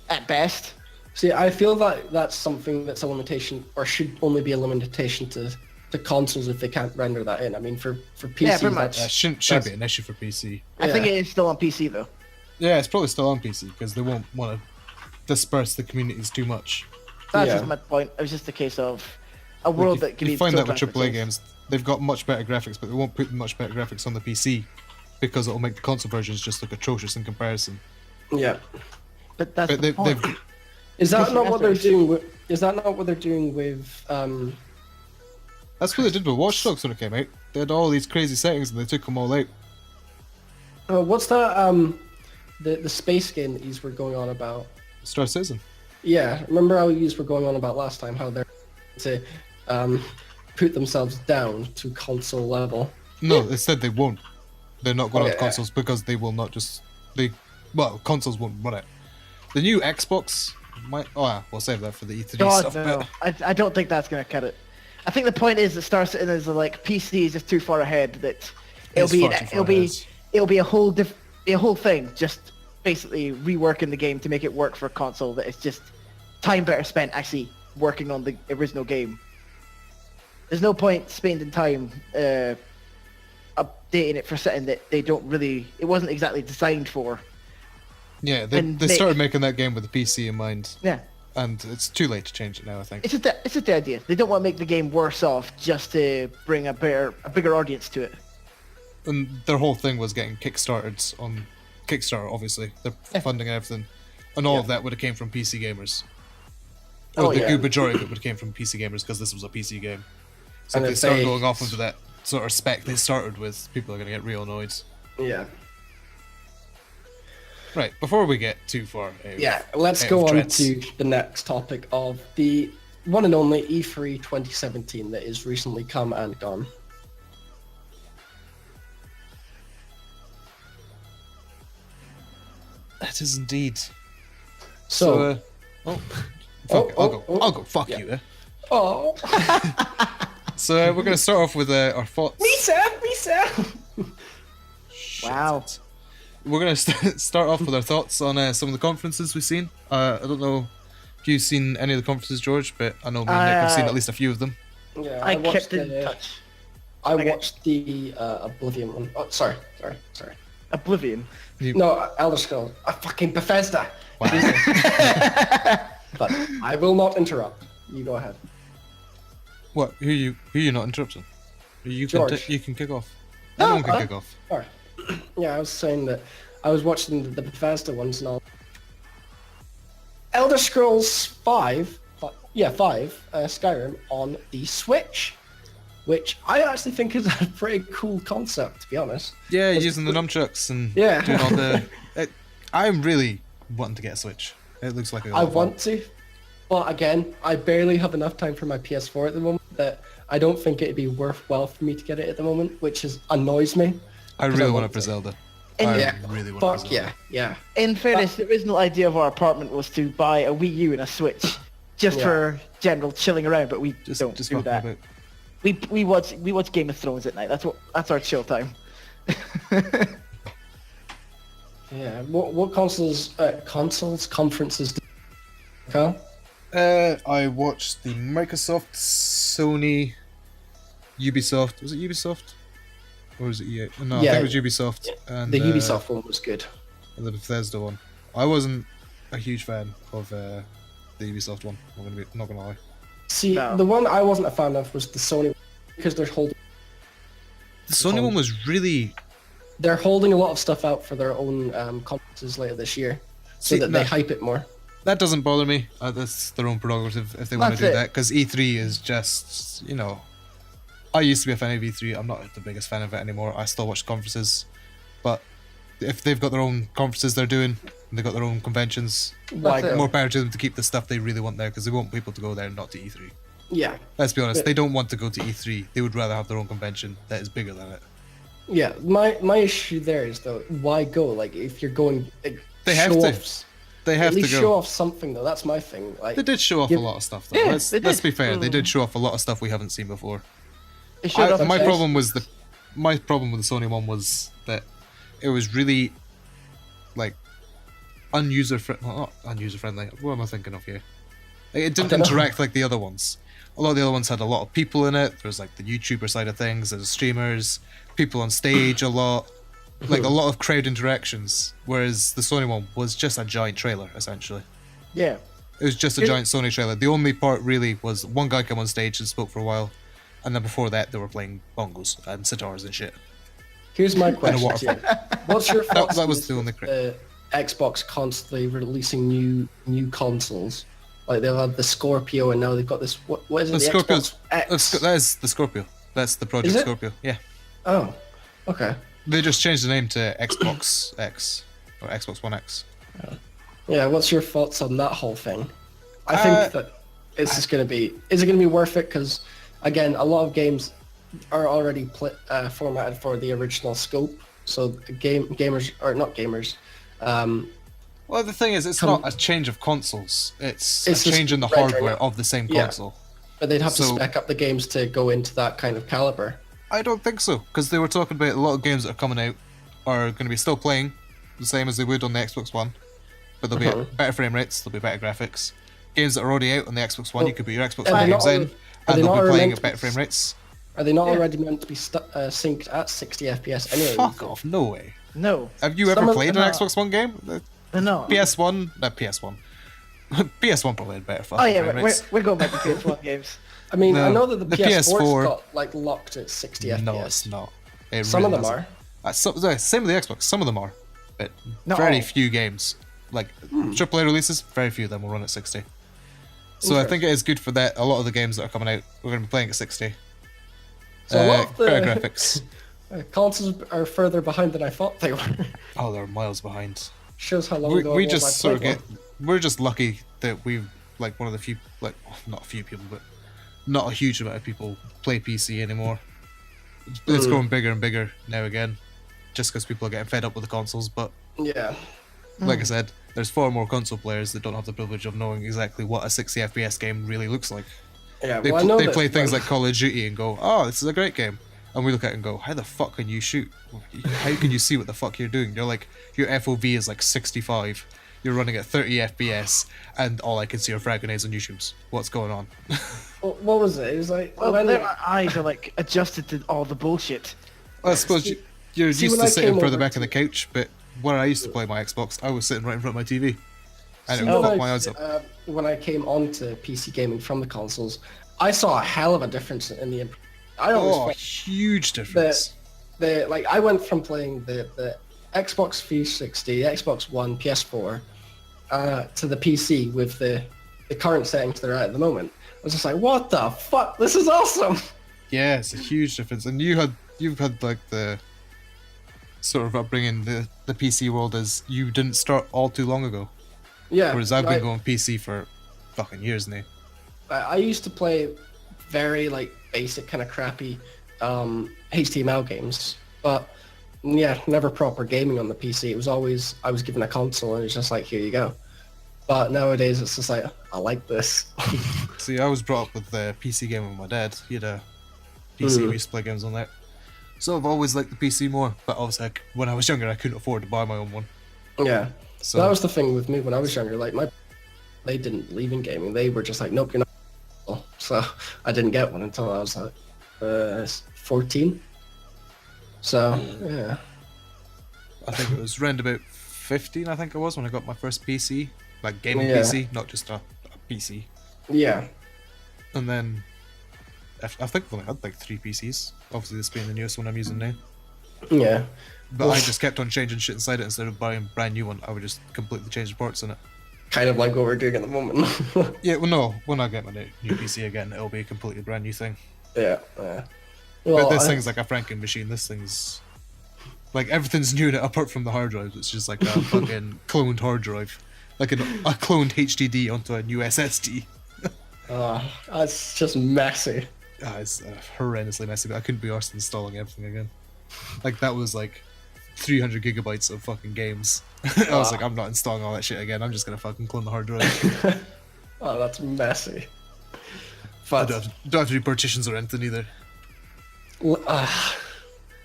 at best. See, I feel that that's something that's a limitation, or should only be a limitation to consoles if they can't render that in. I mean, for PC, yeah, pretty much. Shouldn't be an issue for PC. I think it is still on PC though. Yeah, it's probably still on PC because they won't want to disperse the communities too much. That's just my point. It was just a case of a world that can be... You find that with AAA games, they've got much better graphics, but they won't put much better graphics on the PC because it'll make the console versions just look atrocious in comparison. Yeah, but that's the point. Is that not what they're doing with? Is that not what they're doing with? That's what they did with Watch Dogs when it came out. They had all these crazy settings and they took them all out. What's that? The space game that you were going on about? Star Citizen. Yeah, remember how you were going on about last time? How they're to put themselves down to console level. No, they said they won't. They're not going on consoles because they will not just... consoles won't run it. The new Xbox might... Oh, yeah, we'll save that for the E3 God, stuff. no. I don't think that's going to cut it. I think the point is that Star Citizen is PC is just too far ahead that it'll be a whole thing, just basically reworking the game to make it work for a console that is just time better spent actually working on the original game. There's no point spending time updating it for something that they don't really... It wasn't exactly designed for. Yeah, they started making that game with the PC in mind. Yeah. And it's too late to change it now, I think. It's just the idea. They don't want to make the game worse off just to bring a bigger audience to it. And their whole thing was getting kickstarted on Kickstarter, obviously. They're funding everything. And all of that would have came from PC gamers. The good majority of it would have came from PC gamers because this was a PC game. So if they start going off into that sort of spec they started with, people are going to get real annoyed. Yeah. Right, before we get too far let's go on to the next topic of the one and only E3 2017 that is recently come and gone. It is indeed. So, Fuck it, I'll go. Fuck you. Eh? oh, So we're gonna start off with our thoughts. me sir. Wow. We're gonna start off with our thoughts on some of the conferences we've seen. I don't know if you've seen any of the conferences, George, but I know me and Nick have seen at least a few of them. Yeah, I watched kept in touch. I Okay. watched the Oblivion one. Oh, sorry. Oblivion. No, Elder Scrolls. Fucking Bethesda. Wow. But I will not interrupt. You go ahead. What? Who you not interrupting? You George. you can kick off. No, Anyone can kick off. Alright. Yeah, I was saying that I was watching the Bethesda ones and all. Elder Scrolls 5, Skyrim on the Switch, which I actually think is a pretty cool concept, to be honest. Yeah, using the nunchucks and Yeah. doing all the. I'm really wanting to get a Switch. It looks like a lot I of fun. want to, but again, I barely have enough time for my PS4 at the moment that I don't think it'd be worthwhile for me to get it at the moment, which annoys me. I because really I want want it for to. Zelda. And I Yeah. really want it for Fuck Zelda. yeah. In fairness, the original idea of our apartment was to buy a Wii U and a Switch, just Yeah. for general chilling around. But we Just don't do fucking that. about. We watch Game of Thrones at night. That's our chill time. Yeah. What conferences do you Carl? I watched the Microsoft, Sony, Ubisoft. Was it Ubisoft? Or was it EA? No, I Yeah. think it was Ubisoft. And, The Ubisoft one was good. and the Bethesda one. I wasn't a huge fan of the Ubisoft one. I'm not gonna lie. See, No. the one I wasn't a fan of was the Sony one, because they're holding The Sony one was really. a lot of stuff out for their own conferences later this year, so See, that they hype it more. That doesn't bother me. That's their own prerogative if they want to That's do it. that. Because E3 is just, I used to be a fan of E3. I'm not the biggest fan of it anymore. I still watch conferences, but if they've got their own conferences they're doing, and they've got their own conventions, Why That's it. go? more power to them to keep the stuff they really want there. Because they want people to go there, and not to E3. Yeah, Let's be honest. But- They don't want to go to E3. They would rather have their own convention that is bigger than it. yeah. My issue there is though, why go? Like, if you're going, They have show to. off- They at have to least go. show off something though. That's my thing. Like, They did show off Give- a lot of stuff though. Yeah, let's they be did. fair. They did show off a lot of stuff we haven't seen before. It showed off My a- problem was my problem with the Sony one was that it was really like not unuser friendly. What am I thinking of here? Like, it didn't I dunno. interact like the other ones. A lot of the other ones had a lot of people in it. There's like the YouTuber side of things, there's streamers, people on stage a lot, like a lot of crowd interactions. Whereas the Sony one was just a giant trailer essentially. Yeah. It was just a giant Sony trailer. The only part really was one guy came on stage and spoke for a while, and then before that they were playing bongos and sitars and shit. here's my a question water to you. What's your thoughts? that on was this the only with the Xbox constantly releasing new consoles. Like they've had the Scorpio, and now they've got this. What is it? The Scorpio's- Xbox X. That is the Scorpio. That's the Project Is it? Scorpio. Yeah. Oh, okay. They just changed the name to Xbox X or Xbox One X. Yeah. What's your thoughts on that whole thing? I Uh, think that it's just gonna be. Is it gonna be worth it? Because again, a lot of games are already formatted for the original scope. So the gamers or not gamers. Well, the thing is, it's Come- not a change of consoles. It's It's a just change in the rendering hardware it. of the same Yeah. console. But they'd have to So- spec up the games to go into that kind of caliber. I don't think so, because they were talking about a lot of games that are coming out are going to be still playing the same as they would on the Xbox One, but they'll be Uh-huh. at better frame rates, there'll be better graphics. Games that are already out on the Xbox One, Well, you could put your Xbox are One they games not in, are they and they'll not be playing meant at to better be frame rates. Are they not Yeah. already meant to be synced at 60 FPS anyway? Fuck off, no way. No. Have you Some ever of- played an no. Xbox One game? No. PS1? PS1. PS1 probably had better Oh fucking yeah, frame we're rates. going back to PS1 games. I mean, I No, know that the the PS4's PS4 got like locked at 60 FPS. No, it's not. It Some really of them doesn't. are. Same with the Xbox. Some of them are, but Not very all. few games, like AAA releases, very few of them will run at 60. So I Interesting. think it is good for that. A lot of the games that are coming out, we're going to be playing at 60. So a lot of the- Better graphics. Consoles are further behind than I thought they were. Oh, they're miles behind. Shows how long We, ago it we was just I sort of played get. We're just lucky that we've like one of the few, like not a few people, but not a huge amount of people play PC anymore. It's growing bigger and bigger now again, just because people are getting fed up with the consoles. But one. Yeah. Like I said, there's far more console players that don't have the privilege of knowing exactly what a 60 FPS game really looks like. Yeah, They, well, I know they that play things when- like Call of Duty and go, oh, this is a great game. And we look at it and go, how the fuck can you shoot? How can you see what the fuck you're doing? You're like, your FOV is like 65. You're running at 30 FPS, and all I can see are frag grenades and U-shoots. What's going on? What was it? It was like Well, when their eyes are like adjusted to all the bullshit. Well, I suppose you're see, used when to I sitting came further over back on to- the couch, but when I used to play my Xbox, I was sitting right in front of my TV. And it See, would when fuck my eyes up. when I came onto PC gaming from the consoles, I saw a hell of a difference in the. I always Oh, felt huge difference. like I went from playing the Xbox 360, Xbox One, PS4, to the PC with the current settings that are at the moment. I was just like, what the fuck? This is awesome. Yeah, it's a huge difference. And you've had like the sort of upbringing the PC world as you didn't start all too long ago. Yeah. Whereas I've been like, going PC for fucking years now. I used to play very like basic kind of crappy HTML games, but yeah, never proper gaming on the PC. It was always I was given a console and it's just like, here you go. But nowadays it's just like, I like this. See, I was brought up with the PC gaming with my dad. He had a PC, we used to play games on that. So I've always liked the PC more, but obviously when I was younger I couldn't afford to buy my own one. Yeah. So That was the thing with me when I was younger. Like they didn't believe in gaming. They were just like, nope, you're not. So I didn't get one until I was like 14. So yeah. I think it was round about 15, I think it was, when I got my first PC. Like gaming Yeah. PC, not just a PC. Yeah. And then I think I've only had like 3 PCs. Obviously this being the newest one I'm using now. Yeah. But I just kept on changing shit inside it instead of buying a brand new one. I would just completely change the parts in it. Kind of like what we're doing at the moment. Yeah, well no, when I get my new PC again, it'll be a completely brand new thing. Yeah. Yeah. But Well, this thing's like a Franken machine. This thing's like everything's new in it apart from the hard drives. It's just like a fucking cloned hard drive, like a cloned HDD onto a new SSD. it's just messy. It's horrendously messy. But I couldn't be arsed installing everything again. Like that was like 300 gigabytes of fucking games. I was like, I'm not installing all that shit again. I'm just gonna fucking clone the hard drive. Oh, that's messy. I But don't have to do partitions or anything either.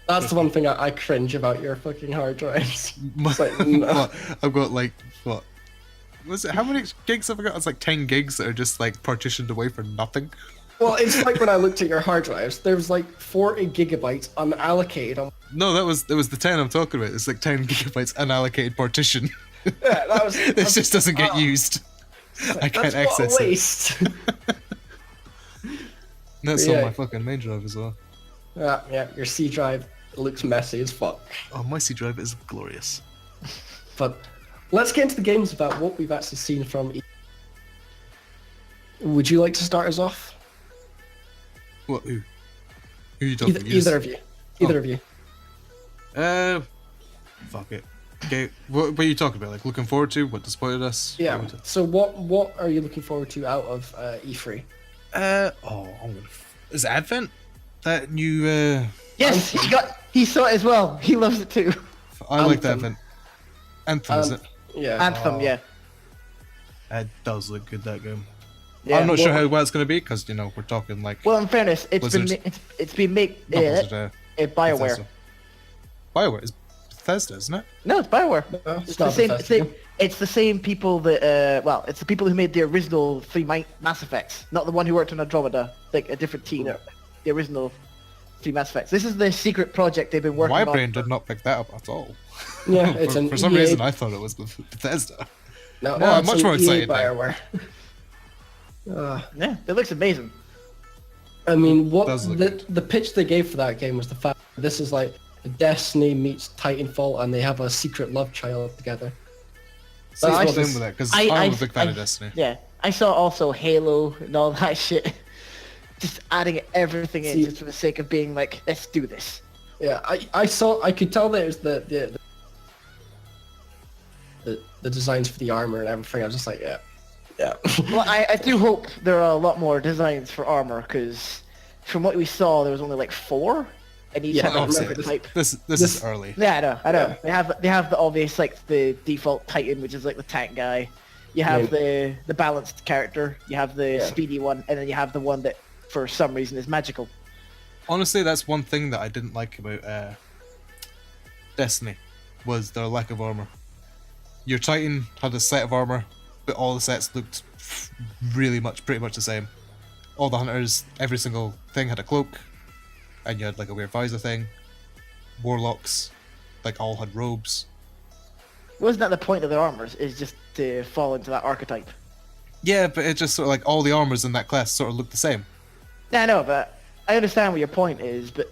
that's the one thing I cringe about your fucking hard drives. My- like, no. what, I've got like what was it? How many gigs have I got? It's like 10 gigs that are just like partitioned away for nothing. Well, it's like when I looked at your hard drives, there was like 40 gigabytes unallocated. No, it was the 10 I'm talking about. It's like 10 gigabytes unallocated partition. Yeah, that was. This just doesn't get used. I can't That's access what a it. waste. That's Yeah. on my fucking main drive as well. Yeah, your C drive looks messy as fuck. Oh, my C drive is glorious. But let's get into the games about what we've actually seen from. Would you like to start us off? What? Who? Who are you talking? Either of you. Either of you. Fuck it. Okay, what are you talking about? Like looking forward to? What disappointed us? Yeah. So what are you looking forward to out of E3? Is it Advent? That new Yes, he saw it as well. He loves it too. I like that Anthem. Advent. Anthem, is it? Yeah. Anthem, yeah. It does look good, that game. Yeah, I'm not sure well- how well it's going to be, because, you know, we're talking like... Well, in fairness, it's been Blizzard's- it's been made not Blizzard, BioWare. Bethesda. BioWare is Bethesda, isn't it? No, it's BioWare. No, It's it's the not same. Bethesda. It's the same people that. Well, it's the people who made the original 3 Mass Effects, not the one who worked on Andromeda. Like a different team. Yeah. The original 3 Mass Effects. This is the secret project they've been working My on. brain did not pick that up at all. Yeah, it's an for some EA reason, I thought it was Bethesda. No, Oh, I'm it's much an more EA excited now. BioWare. Yeah, it looks amazing. I mean, what Does look the pitch they gave for that game was the fact that this is like Destiny meets Titanfall, and they have a secret love child together. So That's I'm what in this- with that, because I- I'm I- a big fan I- of Destiny. Yeah, I saw also Halo and all that shit. Just adding everything in See- just for the sake of being like, let's do this. Yeah, I could tell there was the designs for the armor and everything. I was just like, yeah. Well, I do hope there are a lot more designs for armor, because from what we saw, there was only like 4. and each Yeah, have I a remember different type. This is early. Yeah, I know. Yeah. They have the obvious like the default Titan, which is like the tank guy. You have the balanced character. You have the speedy one, and then you have the one that for some reason is magical. Honestly, that's one thing that I didn't like about Destiny, was their lack of armor. Your Titan had a set of armor, but all the sets looked pretty much the same. All the hunters, every single thing had a cloak, and you had like a weird visor thing. Warlocks, like all had robes. Wasn't that the point of their armors? Is just to fall into that archetype? Yeah, but it just sort of like all the armors in that class sort of looked the same. Yeah, I know, but I understand what your point is. But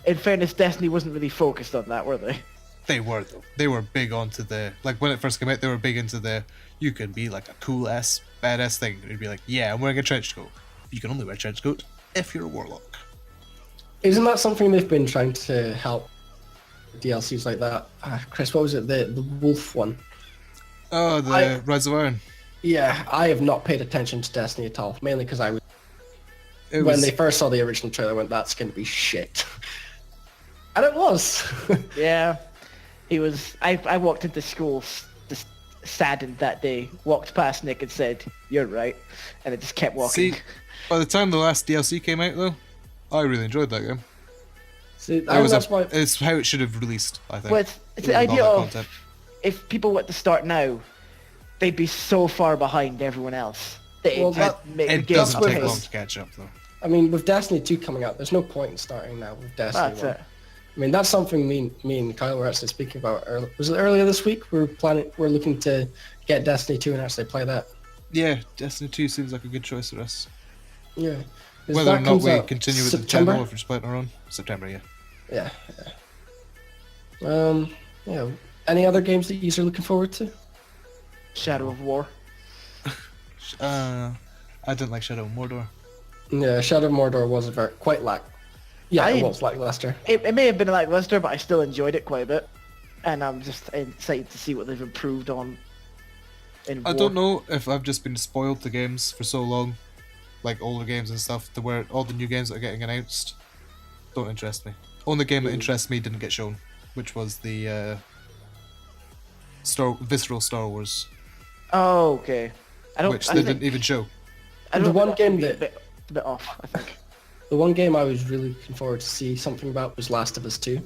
in fairness, Destiny wasn't really focused on that, were they? They were though. They were big onto the like when it first came out. They were big into the you can be like a cool ass badass thing. It'd be like, yeah, I'm wearing a trench coat. You can only wear a trench coat if you're a warlock. Isn't that something they've been trying to help DLCs like that? Chris, what was it? The wolf one? Oh, the Rise of Iron. Yeah, I have not paid attention to Destiny at all, mainly because when was- they first saw the original trailer, I went, that's going to be shit. And it was. Yeah, he was. I walked into school just saddened that day. Walked past Nick and said, "You're right," and it just kept walking. See, by the time the last DLC came out, though, I really enjoyed that game. See, It's how it should have released, I think. Well, it's the With all idea that of content. if people were to start now, they'd be so far behind everyone else. Well, It doesn't take long to catch up, though. I mean, with Destiny 2 coming out, there's no point in starting now with Destiny That's 1. it. I mean, that's something me and Kyle were actually speaking about. Was it earlier this week? We're looking to get Destiny 2 and actually play that. Yeah, Destiny 2 seems like a good choice for us. Yeah. 'Cause Whether or that not comes we out continue with the September? channel or if we're splitting our own. September, yeah. Yeah. Yeah. Any other games that you are looking forward to? Shadow of War. I didn't like Shadow of Mordor. Yeah, Shadow of Mordor was quite Yeah, it I- was lackluster. It may have been lackluster, but I still enjoyed it quite a bit, and I'm just excited to see what they've improved on. I don't know if I've just been spoiled to games for so long, like older games and stuff, to where all the new games that are getting announced don't interest me. Only game that interests me didn't get shown, which was the Visceral Star Wars, Oh, okay. which they didn't even show. The one game a that- bit off, I think. The one game I was really looking forward to see something about was Last of Us 2.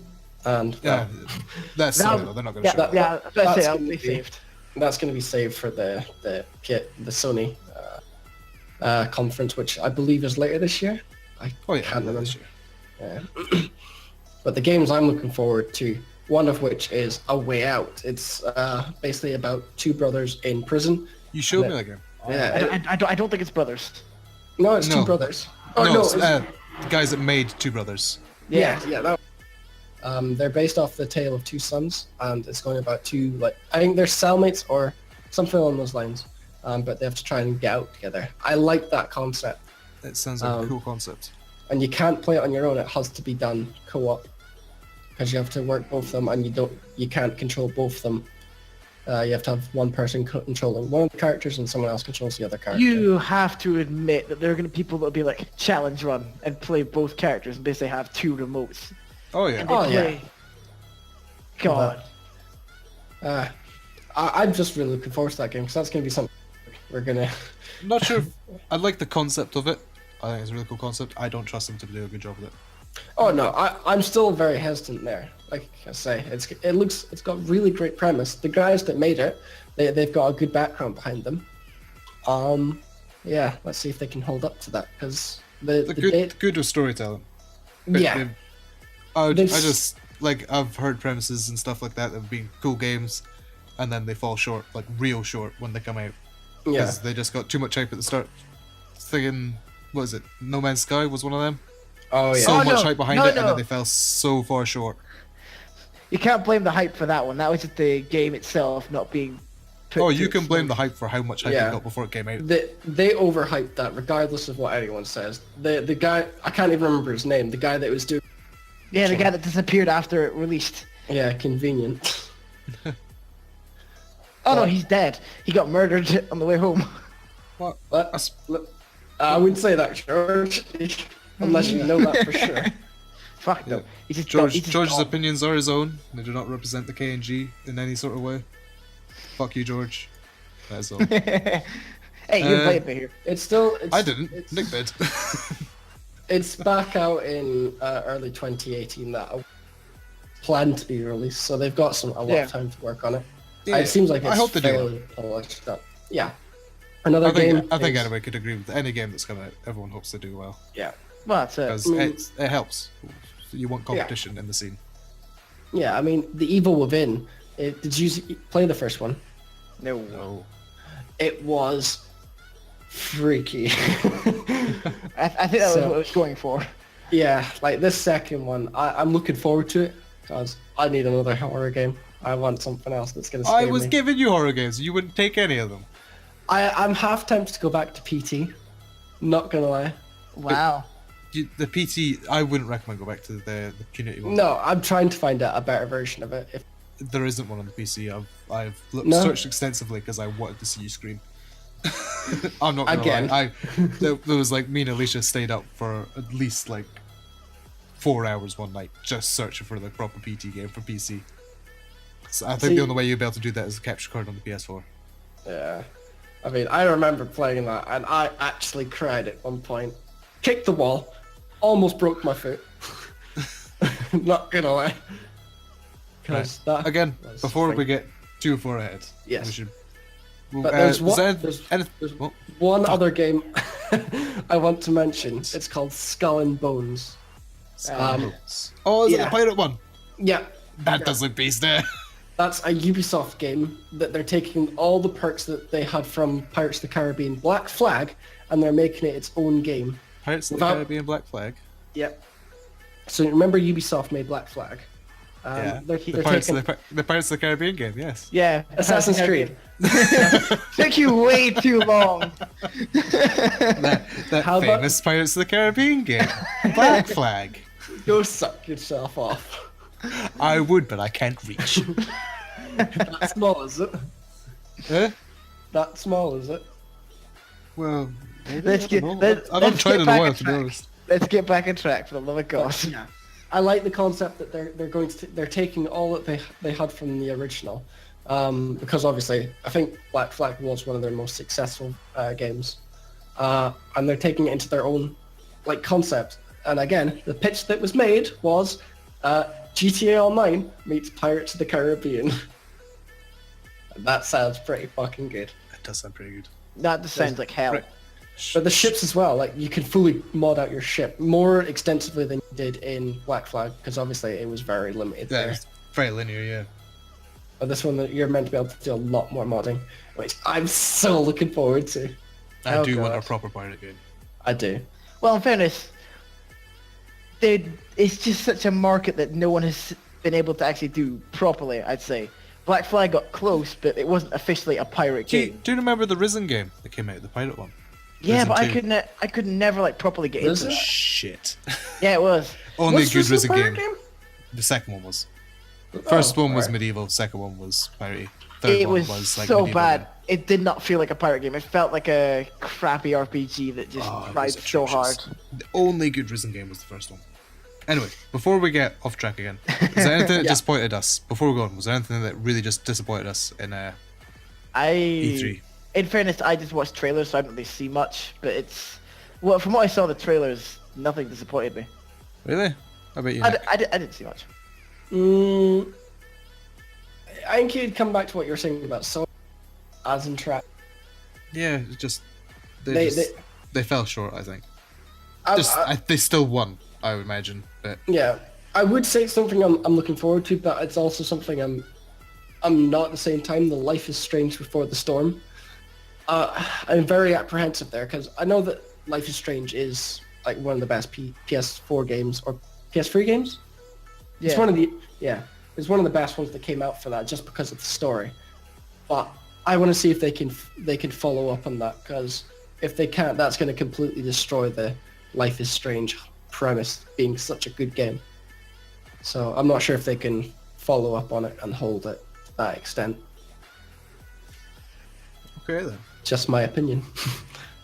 And Yeah, that's That- Sony though. They're not going to Yeah, show it. yeah. I was gonna That's say I'll gonna be be- saved. that's going to be saved for the Sony conference, which I believe is later this year. I Oh yeah, can't remember. this year. Yeah. But the games I'm looking forward to, one of which is A Way Out. It's basically about two brothers in prison. You showed me that game. Yeah, I don't think it's brothers. no, it's No. two brothers. Oh no, no, it's, it's- the guys that made Two Brothers. yeah. That, they're based off the tale of two sons, and it's going about two, like, I think they're cellmates or something along those lines. But they have to try and get out together. I like that concept. It sounds like a cool concept. And you can't play it on your own. It has to be done co-op because you have to work both of them, and you can't control both of them. You have to have one person controlling one of the characters and someone else controls the other character. You have to admit that there are going to be people that will be like challenge run and play both characters and basically have two remotes. Oh yeah. And they Oh, yeah. play. God. I'm just really looking forward to that game because that's going to be something we're going to... Not sure. I like the concept of it. I think it's a really cool concept. I don't trust them to do a good job with it. Oh no, I'm still very hesitant there. Like I say, it's got really great premise. The guys that made it, they've got a good background behind them. Yeah, let's see if they can hold up to that because Good with storytelling. yeah. I There's- just like I've heard premises and stuff like that have been cool games, and then they fall short, like real short when they come out. Yeah. Because they just got too much hype at the start. Thinking, what was it? No Man's Sky was one of them. Oh yeah. So Oh, much no. hype behind No, it, and no. then they fell so far short. You can't blame the hype for that one. That was just the game itself not being put Oh, to you can its blame full- the hype for how much hype Yeah. it got before it came out. They overhyped that regardless of what anyone says. The guy, I can't even remember his name. The guy that was doing Yeah, the guy that disappeared after it released. convenient. Oh no, he's dead. He got murdered on the way home. What? I wouldn't say that, George, unless you know that for sure. Fuck Yeah. no. He's just George's gone. opinions are his own. They do not represent the KNG in any sort of way. Fuck you, George. That's all. Hey, you invited me here. It's still. It's, I didn't. It's, Nick did. it's back out in early 2018 that I planned to be released, so they've got a lot of time to work on it. Yeah, It seems like it's I hope they do. fairly polished up. Yeah. Another I think game. anybody could agree with any game that's come out. Everyone hopes they do well Yeah. Well, that's it. because it helps. You want competition in the scene. Yeah, I mean, The Evil Within. Did you play the first one? No. No. It was freaky. I think that was what I was going for. Yeah, like this second one, I'm looking forward to it because I need another horror game. I want something else that's going to scare I was me. giving you horror games. You wouldn't take any of them. I'm half tempted to go back to PT. Not gonna lie. Wow. The PT, I wouldn't recommend go back to the community one. No, I'm trying to find a better version of it. If There isn't one on the PC. I've No? searched extensively because I wanted to see you scream. I'm not gonna Again. lie. There was like me and Alicia stayed up for at least like 4 hours one night just searching for the proper PT game for PC. So I think See- the only way you'll be able to do that is a capture card on the PS4. yeah, I mean, I remember playing that, and I actually cried at one point. Kicked the wall, almost broke my foot. Not gonna lie. 'Cause that Again, was before we freaking- get too far ahead, Yes. we should. But there's is one. there There's anything- oh, one other game I want to mention. It's called Skull and Bones. is it yeah. the pirate one? Yeah, That does look beast there. that's a Ubisoft game that they're taking all the perks that they had from Pirates of the Caribbean Black Flag, and they're making it its own game. Pirates of the Without- Caribbean Black Flag. Yep. So remember Ubisoft made Black Flag? Yeah. They're The Pirates, taking the Pirates of the Caribbean game, yes. Yeah. Assassin's Creed. Took you way too long. That How about- famous Pirates of the Caribbean game, Black Flag. Go suck yourself off. I would, but I can't reach. That small, is it? Eh? That small, is it? Well, maybe, Let's I get- don't know. let's- I've let's not tried get in a back while, on to be track. honest. Let's get back on track, for the love of God. Yeah. I like the concept that they're going to they're taking all that they had from the original, because obviously I think Black Flag was one of their most successful games, and they're taking it into their own like concept. And again, the pitch that was made was GTA Online meets Pirates of the Caribbean. And that sounds pretty fucking good. That does sound pretty good. That just sounds like hell. Right. But the ships as well, like you can fully mod out your ship more extensively than you did in Black Flag, because obviously it was very limited Yeah, there. it's very linear, yeah. But this one, you're meant to be able to do a lot more modding, which I'm so looking forward to. I Oh, do want a God. proper pirate game. I do. Well, in fairness, it's just such a market that no one has been able to actually do properly, I'd say. Black Flag got close, but it wasn't officially a pirate game. Do you remember the Risen game that came out, the pirate one? Yeah, Risen but 2? I could never like properly get Risen? into it. Shit. Yeah, it was. Only What's a good this Risen pirate game. The second one was. First one was medieval, second one was piratey. Third It one was was like so medieval bad. again. It did not feel like a pirate game. It felt like a crappy RPG that just Oh, it tried was so hard. atrocious. The only good Risen game was the first one. Anyway, before we get off track again, is there anything that Yeah. disappointed us? Before we go on, was there anything that really just disappointed us in I, E3? in fairness, I just watched trailers, so I didn't really see much. But it's, well, from what I saw the trailers, nothing disappointed me. Really? How about you, I, Nick? I didn't see much. I think you'd come back to what you were saying about Sony as in track. Yeah, it's just They- they fell short, I think. I- They still won, I would imagine, but Yeah, I would say it's something I'm looking forward to, but it's also something I'm not at the same time. The Life is Strange Before the Storm. I'm very apprehensive there because I know that Life is Strange is like one of the best PS4 games or PS3 games. Yeah. It's it's one of the best ones that came out for that just because of the story. But I want to see if they can follow up on that because if they can't, that's going to completely destroy the Life is Strange premise being such a good game. So I'm not sure if they can follow up on it and hold it to that extent. okay then. Just my opinion.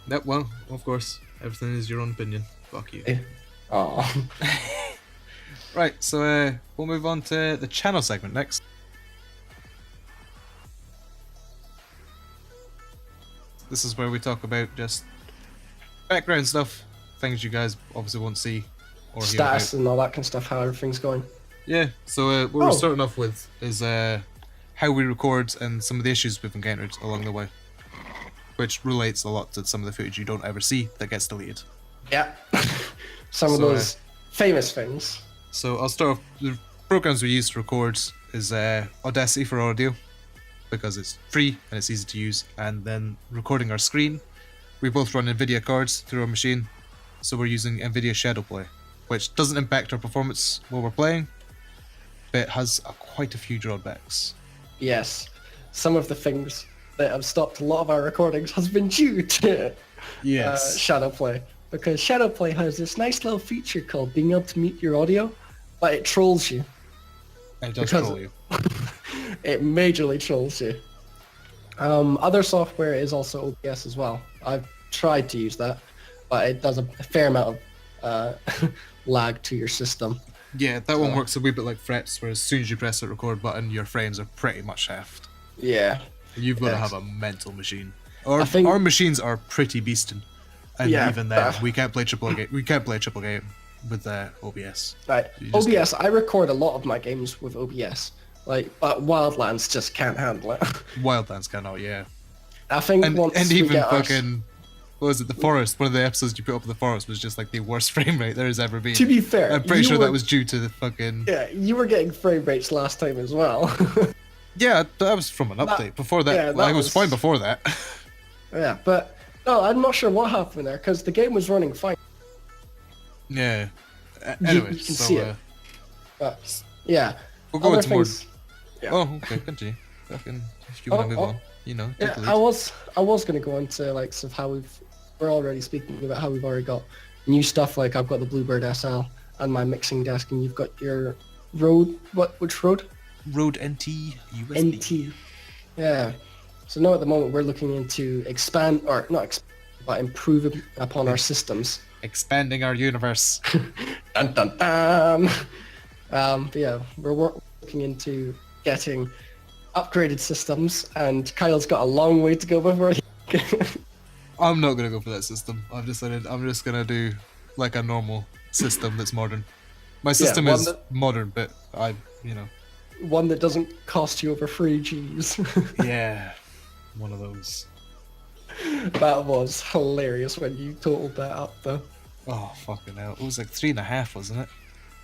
Yep, well, of course, everything is your own opinion. Fuck you. Oh, Right, so we'll move on to the channel segment next. This is where we talk about just background stuff, things you guys obviously won't see or hear about. Status and all that kind of stuff, how everything's going. Yeah, so what we're starting off with is how we record and some of the issues we've encountered along the way, which relates a lot to some of the footage you don't ever see that gets deleted. Yeah. Some of those famous things. So I'll start off. The programs we use to record is Audacity for audio, because it's free and it's easy to use, and then recording our screen. We both run NVIDIA cards through our machine, so we're using NVIDIA Shadowplay, which doesn't impact our performance while we're playing, but has quite a few drawbacks. Yes. Some of the things that have stopped a lot of our recordings has been due to Shadowplay. Because Shadowplay has this nice little feature called being able to mute your audio, but it trolls you. And it does troll you. It majorly trolls you. Other software is also OBS as well. I've tried to use that, but it does a fair amount of lag to your system. Yeah, that one works a wee bit like Frets, where as soon as you press the record button, your frames are pretty much halved. Yeah. You've got to have a mental machine. Our machines are pretty beastin', and even then, we can't play triple game. We can't play a triple game with OBS. Right. OBS. I record a lot of my games with OBS. But Wildlands just can't handle it. Wildlands cannot, yeah. I think and even fucking, what was it, The Forest? One of the episodes you put up in The Forest was just like the worst frame rate there has ever been. To be fair, I'm pretty sure that was due to the fucking... Yeah, you were getting frame rates last time as well. Yeah, that was from an update. Before that, I was fine before that. Yeah, but no, I'm not sure what happened there, because the game was running fine. Yeah. Anyway, you can see it. But, yeah. We'll go into more... Yeah. Oh, okay, continue. Fucking, if you want to move on, take the lead. I was gonna go into sort of how we're already speaking about how we've already got new stuff. Like I've got the Bluebird SL and my mixing desk, and you've got your Rode. Which Rode? Rode NT USB. NT. Yeah. So now at the moment we're looking into but improving upon our systems. Expanding our universe. Dun dun dun. But yeah, we're looking into getting upgraded systems, and Kyle's got a long way to go before he I'm not going to go for that system. I've decided I'm just going to do like a normal system that's modern. My system is modern, but one that doesn't cost you over 3 Gs. Yeah, one of those. That was hilarious when you totaled that up though. Oh, fucking hell. It was like 3.5, wasn't it?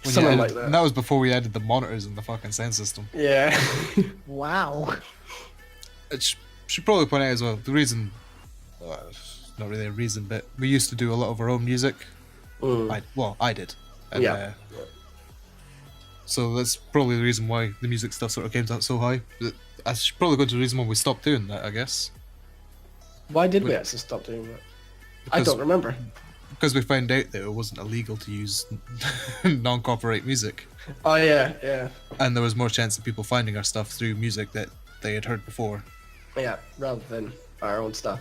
Something like that. And that was before we added the monitors and the fucking sound system. Yeah. Wow. I should probably point out as well, the reason, not really a reason, but we used to do a lot of our own music. I did. And, so that's probably the reason why the music stuff sort of came out so high. I should probably go to the reason why we stopped doing that, I guess. Why did we actually stop doing that? I don't remember. Because we found out that it wasn't illegal to use non-copyright music. Oh yeah. And there was more chance of people finding our stuff through music that they had heard before. Yeah, rather than our own stuff.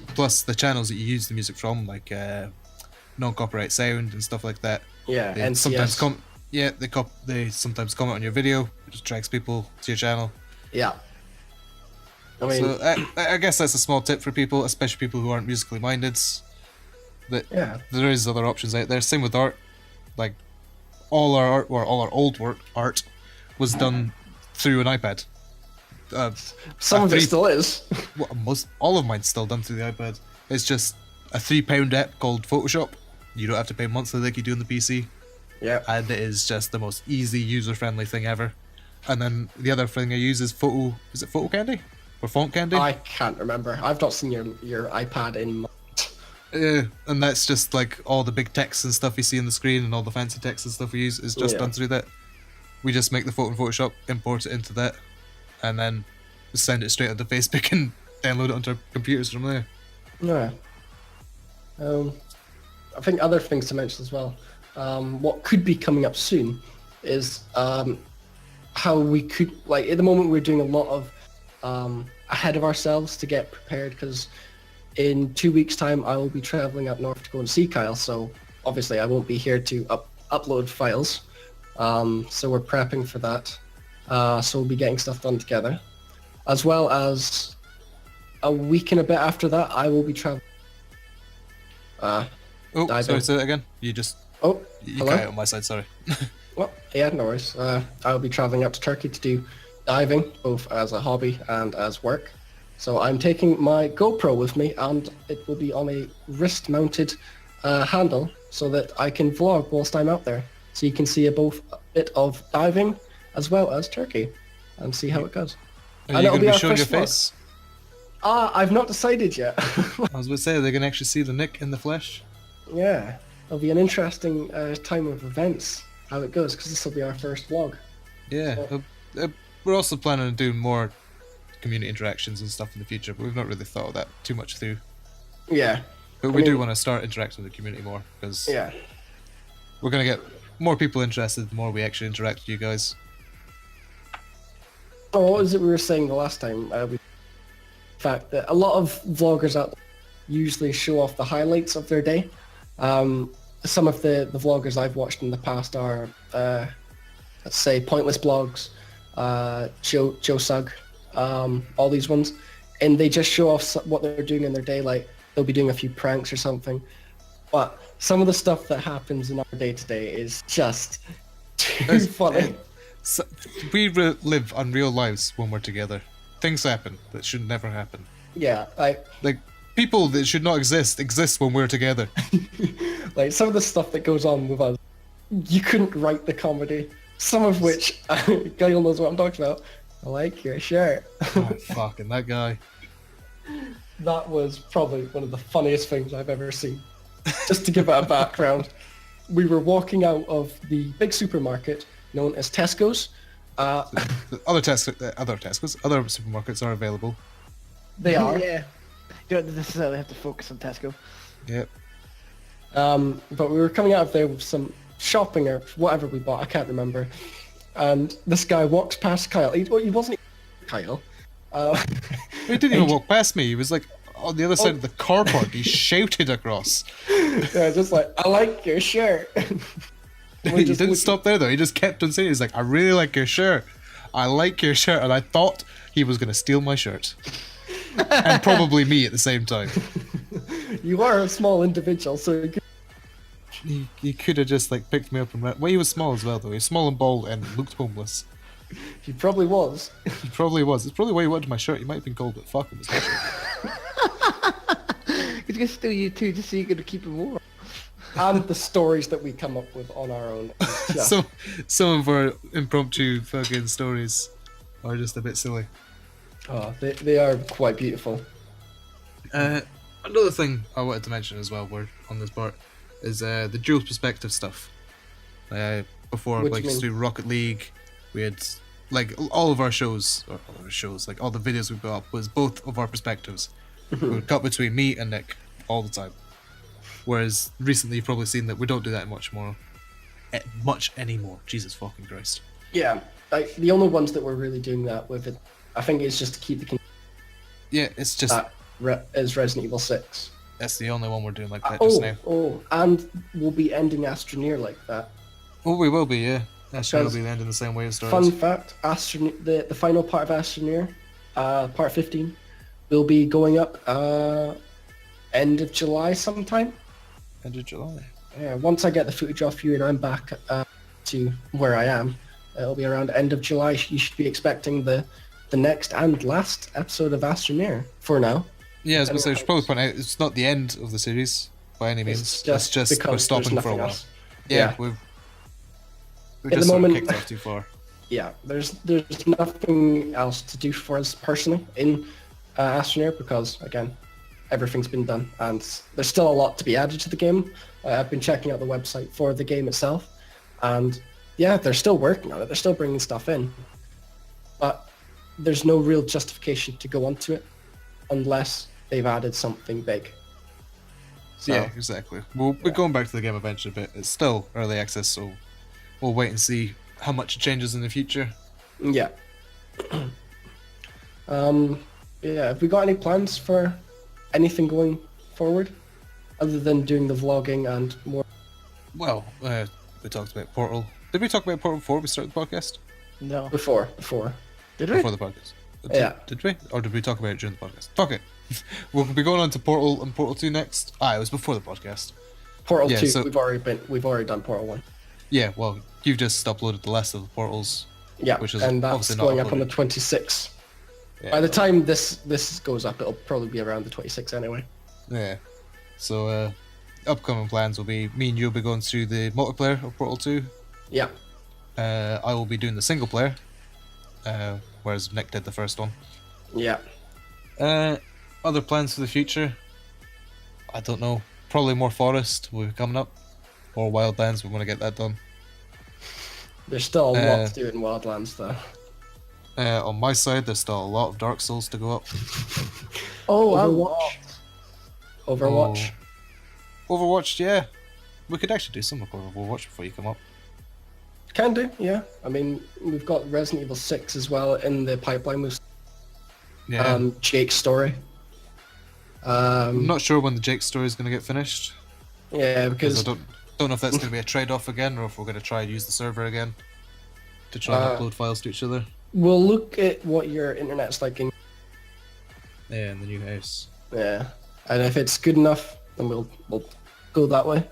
Plus the channels that you use the music from, like non-copyright sound and stuff like that. Yeah, they NCS. sometimes they sometimes comment on your video, which attracts people to your channel. Yeah. I mean, so I guess that's a small tip for people, especially people who aren't musically minded. That there is other options out there. Same with art. Like all our art, or all our old art was done through an iPad. Some of it still is. All of mine's still done through the iPad. It's just a £3 app called Photoshop. You don't have to pay monthly like you do on the PC. Yeah. And it is just the most easy, user-friendly thing ever. And then the other thing I use is Is it Photo Candy? Or Font Candy? I can't remember. I've not seen your iPad in months. And that's just like all the big text and stuff you see on the screen, and all the fancy text and stuff we use is just done through that. We just make the photo in Photoshop, import it into that, and then send it straight onto Facebook and download it onto our computers from there. Yeah. I think other things to mention as well. What could be coming up soon is how we could, like at the moment we're doing a lot of ahead of ourselves to get prepared, because in 2 weeks' time I will be traveling up north to go and see Kyle, so obviously I won't be here to upload files. So we're prepping for that. So we'll be getting stuff done together. As well as a week and a bit after that, I will be traveling. Sorry, say that again. You hello? cut out on my side, sorry. Well, yeah, no worries. I'll be traveling up to Turkey to do diving, both as a hobby and as work. So I'm taking my GoPro with me, and it will be on a wrist-mounted handle so that I can vlog whilst I'm out there. So you can see both a bit of diving as well as Turkey, and see how it goes. Are you going to be showing your face? I've not decided yet. I was about to say, they're going to actually see the Nick in the flesh. Yeah, it'll be an interesting time of events, how it goes, because this will be our first vlog. Yeah, we're also planning on doing more community interactions and stuff in the future, but we've not really thought of that too much through. Yeah. But we do want to start interacting with the community more, because we're going to get more people interested the more we actually interact with you guys. Oh, what was it we were saying the last time? The fact that a lot of vloggers out there usually show off the highlights of their day. Some of the vloggers I've watched in the past are, let's say, Pointless Blogs, Joe Sug, all these ones, and they just show off what they're doing in their day, like they'll be doing a few pranks or something. But some of the stuff that happens in our day-to-day is just too funny. So, we live unreal lives when we're together. Things happen that should never happen. Yeah, like people that should not exist when we're together. Like some of the stuff that goes on with us, you couldn't write the comedy. Some of which, Gail knows what I'm talking about. I like your shirt. Oh, fucking that guy. That was probably one of the funniest things I've ever seen. Just to give it a background, we were walking out of the big supermarket known as Tesco's. Other supermarkets are available. They are. Yeah. You don't necessarily have to focus on Tesco. Yep. But we were coming out of there with some shopping or whatever we bought, I can't remember. And this guy walks past Kyle. He wasn't Kyle. He didn't even walk past me. He was like on the other side of the car park. He shouted across. Yeah, just like, I like your shirt. He didn't stop there though. He just kept on saying, he's like, I really like your shirt. I like your shirt. And I thought he was going to steal my shirt. And probably me at the same time. You are a small individual, so he could have just like picked me up and ran. Well, he was small as well though. He was small and bald and looked homeless. He probably was. He probably was. It's probably why he wanted my shirt. He might have been cold, but fuck him. He's gonna steal you too, just so you're gonna keep him warm. And the stories that we come up with on our own. Yeah. Some of our impromptu fucking stories are just a bit silly. Oh, they are quite beautiful. Another thing I wanted to mention as well, we're on this part, is the dual perspective stuff. Before, What like do you mean? through Rocket League, we had like all of our shows, like all the videos we put up was both of our perspectives. We would cut between me and Nick all the time. Whereas recently you've probably seen that we don't do that much anymore. Jesus fucking Christ. Yeah, like the only ones that we're really doing that with it, I think, is just to keep the. Yeah, it's just is Resident Evil 6. that's the only one we're doing like that just now. And we'll be ending Astroneer like that. Oh, we will be, yeah. That's will be ending the same way as Stars. Fun fact: the final part of Astroneer, part 15, will be going up end of July sometime. End of July. Yeah, once I get the footage off you and I'm back to where I am, it'll be around end of July. You should be expecting the next and last episode of Astroneer for now. Yeah, I was going to say, I should probably point out, it's not the end of the series by any means. It's just we're stopping for a while. Else. Yeah, we've At just the moment, kicked off too far. Yeah, there's nothing else to do for us personally in Astroneer because, again, everything's been done and there's still a lot to be added to the game. I've been checking out the website for the game itself and yeah, they're still working on it. They're still bringing stuff in. But there's no real justification to go onto it unless they've added something big. So, yeah, exactly. We're going back to the game eventually, but it's still early access, so we'll wait and see how much it changes in the future. Yeah. Yeah, have we got any plans for anything going forward other than doing the vlogging and more? Well, we talked about Portal. Did we talk about Portal before we started the podcast? No. Before. Did we? Before the podcast? Yeah. Did we? Or did we talk about it during the podcast? Fuck it. We'll be going on to Portal and Portal 2 next. It was before the podcast. Portal Yeah, 2, so- we've already done Portal 1. Yeah, well, you've just uploaded the list of the portals. Yeah, Which is and that's obviously not going up on the uploaded. 26th. Yeah, By the time this goes up, it'll probably be around the 26th anyway. Yeah. So, upcoming plans will be me and you will be going through the multiplayer of Portal 2. Yeah. I will be doing the single player, whereas Nick did the first one. Yeah. Other plans for the future? I don't know. Probably more forest will be coming up, or wildlands. We want to get that done. There's still a lot to do in Wildlands, though. On my side, there's still a lot of Dark Souls to go up. Oh, Overwatch. Overwatch, yeah. We could actually do some of Overwatch before you come up. Can do, yeah. I mean, we've got Resident Evil 6 as well in the pipeline with Yeah. Jake's story. I'm not sure when the Jake story is going to get finished. Yeah, Because because I don't know if that's going to be a trade-off again, or if we're going to try and use the server again to try and upload files to each other. we'll look at what your internet's like. Yeah, in the new house. Yeah, and if it's good enough, then we'll go that way,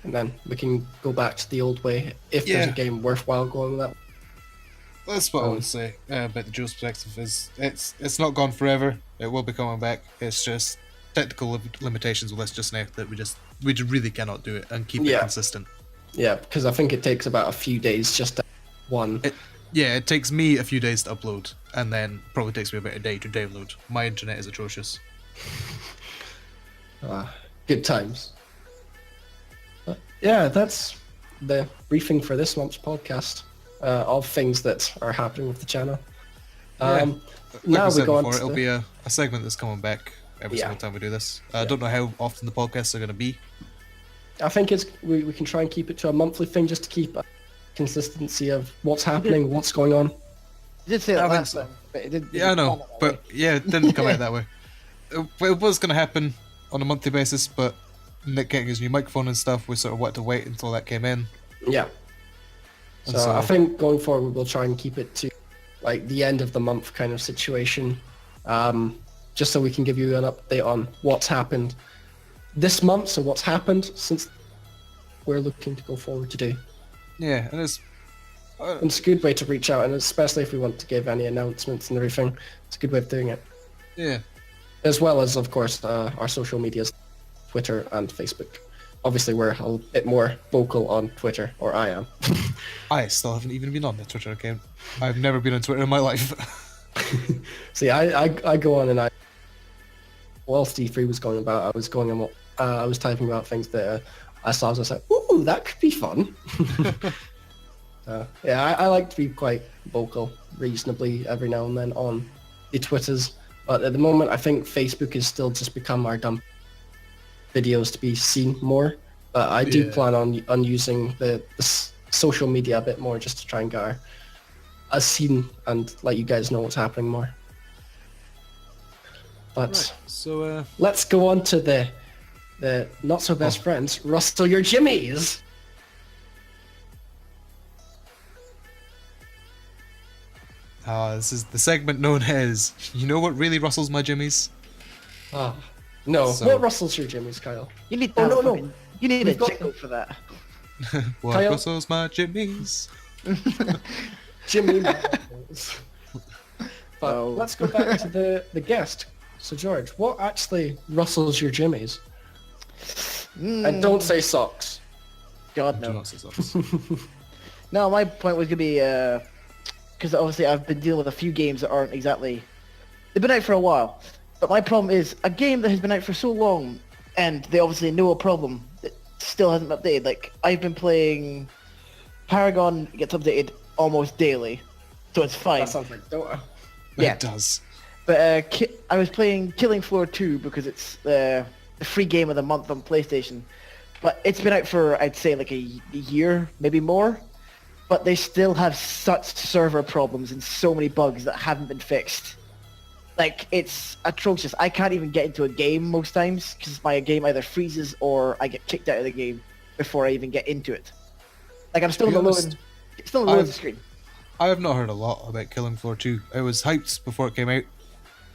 and then we can go back to the old way if there's a Yeah. game worthwhile going that way. That's what I would say about the Dual perspective is it's not gone forever. It will be coming back. It's just technical limitations with this just now that we really cannot do it and keep it Yeah. consistent. Yeah, because I think it takes about a few days just to one. It takes me a few days to upload, and then probably takes me about a day to download. My internet is atrocious. Good times. But yeah, that's the briefing for this month's podcast of things that are happening with the channel. Like Now we we said go on before, to it'll the- be a segment that's coming back every Yeah. single time we do this. I don't know how often the podcasts are going to be. I think we can try and keep it to a monthly thing just to keep a consistency of what's happening, what's going on. You did say I that think last so. time, but it didn't. Yeah, I know, come out that but way. yeah, it didn't come out that way. It was going to happen on a monthly basis, but Nick getting his new microphone and stuff, we sort of wanted to wait until that came in. Yeah. And So I think going forward we'll try and keep it to like the end of the month kind of situation, just so we can give you an update on what's happened this month, so what's happened since we're looking to go forward to do. yeah, and it's And it's a good way to reach out, and especially if we want to give any announcements and everything, it's a good way of doing it. yeah, As well as, of course, our social medias, Twitter and Facebook. Obviously, we're a bit more vocal on Twitter, or I am. I still haven't even been on the Twitter account. I've never been on Twitter in my life. See, I go on and while Steve3 was going about, I was going on, I was typing about things that I saw. I was like, ooh, that could be fun. Yeah, I like to be quite vocal, reasonably every now and then on the Twitters. But at the moment, I think Facebook has still just become our dump videos to be seen more. But I do Yeah. plan on using the social media a bit more just to try and get us seen and let you guys know what's happening more. But So, let's go on to the not so best friends. Rustle your jimmies. this is the segment known as, you know what really rustles my jimmies? Ah, no. So- What rustles your jimmies, Kyle? You need to Oh, have no, no. fucking- You need We've a got jingle for that. What Kyle- rustles my jimmies? Jimmy Matters. But Oh. let's go back to the guest. So George, what actually rustles your jimmies? And don't say socks. God Do no. not say socks. No, my point was gonna be because obviously I've been dealing with a few games that aren't exactly. They've been out for a while, but my problem is a game that has been out for so long, and they obviously know a problem that still hasn't been updated. Like I've been playing Paragon, gets updated almost daily, so it's fine. That sounds like Dota. Yeah. It does. But I was playing Killing Floor 2 because it's the free game of the month on PlayStation. But it's been out for, I'd say, like a year, maybe more. But they still have such server problems and so many bugs that haven't been fixed. Like, it's atrocious. I can't even get into a game most times because my game either freezes or I get kicked out of the game before I even get into it. Like, I'm still To be in the honest, loading. It's still on the screen. I have not heard a lot about Killing Floor 2. It was hyped before it came out,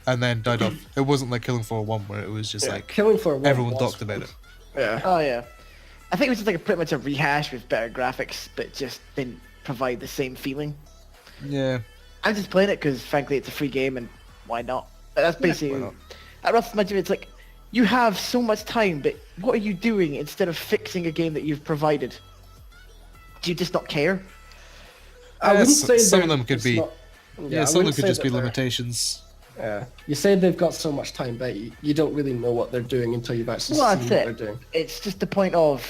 and then died off. It wasn't like Killing Floor 1, where it was just like Killing Floor 1 everyone was talked about it. Yeah. Oh yeah, I think it was just like pretty much a rehash with better graphics, but just didn't provide the same feeling. Yeah. I'm just playing it because frankly it's a free game and why not? But that's basically. At Rough Imagine, it's like you have so much time, but what are you doing instead of fixing a game that you've provided? Do you just not care? I wouldn't say some of they're- them could it's be. not- Yeah, I some of them wouldn't could say just that be they're- limitations. Yeah. You say they've got so much time, but you don't really know what they're doing until you've actually Well, seen that's what it. they're doing. It's just the point of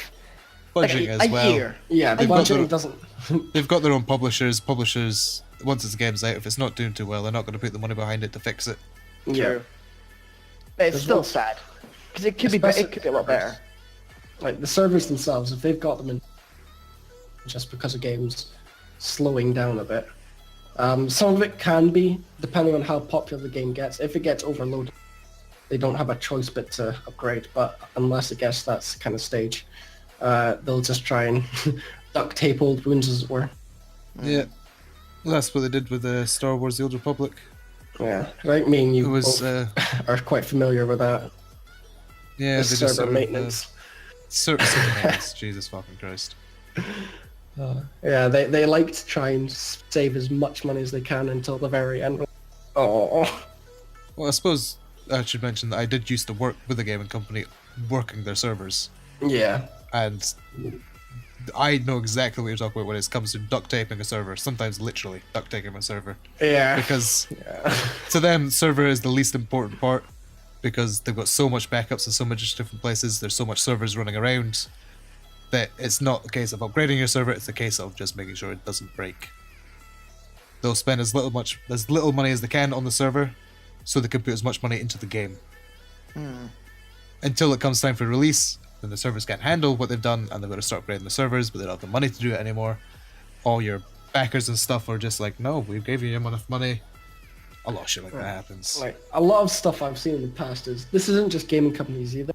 Budgeting like, as a well. year. Yeah, the They've got budgeting their- doesn't. They've got their own publishers. Publishers, once the game's out, if it's not doing too well, they're not going to put the money behind it to fix it. Yeah. True. But it's There's still one- sad because it could be better. It could be a lot better. Like the servers themselves, if they've got them in just because of games slowing down a bit. Some of it can be, depending on how popular the game gets. If it gets overloaded, they don't have a choice but to upgrade. But unless it gets that kind of stage, they'll just try and duct tape old wounds, as it were. Yeah. Well, that's what they did with Star Wars: The Old Republic. Yeah, right. Me and you It was, both are quite familiar with that. yeah, The they just server sort of, maintenance. server maintenance. Jesus fucking Christ. Yeah, they like to try and save as much money as they can until the very end. Oh, Well, I suppose I should mention that I did used to work with a gaming company working their servers, yeah. and I know exactly what you're talking about when it comes to duct taping a server. Sometimes literally duct taping a server, Yeah. because Yeah. to them, server is the least important part because they've got so much backups in so much different places. There's so much servers running around that it's not a case of upgrading your server. It's a case of just making sure it doesn't break. They'll spend as little money as they can on the server, so they can put as much money into the game. Until it comes time for release, then the servers can't handle what they've done, and they've got to start upgrading the servers, but they don't have the money to do it anymore. All your backers and stuff are just like, no, we gave you enough money. A lot of shit like that happens. Like a lot of stuff I've seen in the past is this isn't just gaming companies either.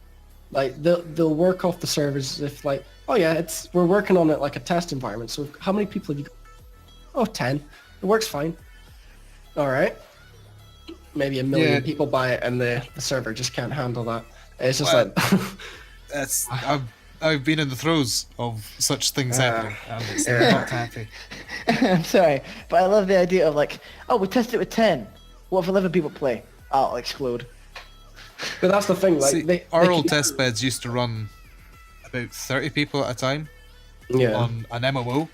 Like they'll work off the servers as if like, oh yeah, we're working on it like a test environment. So how many people have you got? Oh, 10. It works fine. All right. Maybe 1 million Yeah. people buy it, and the server just can't handle that. It's just Well, like, I've been in the throes of such things happening, and it's yeah. not happy. I'm sorry, but I love the idea of like, oh, we tested it with 10. What if 11 people play? Oh, it'll explode. but that's the thing. Like See, our old test beds used to run about 30 people at a time Yeah. on an MMO.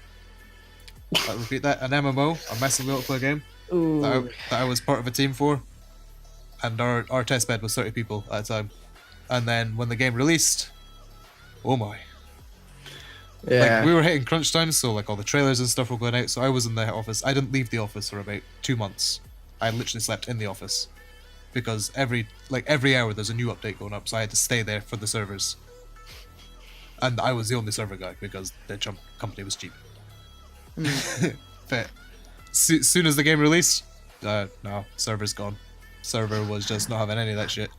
I'll repeat that, an MMO, a massive multiplayer game Ooh. that I was part of a team for, and our test bed was 30 people at a time. And then when the game released, oh my. Yeah. Like, we were hitting crunch time, so like all the trailers and stuff were going out, so I was in the office. I didn't leave the office for about 2 months. I literally slept in the office. Because every hour there's a new update going up, so I had to stay there for the servers. And I was the only server guy because the company was cheap. But soon as the game released, no, server's gone. Server was just not having any of that shit.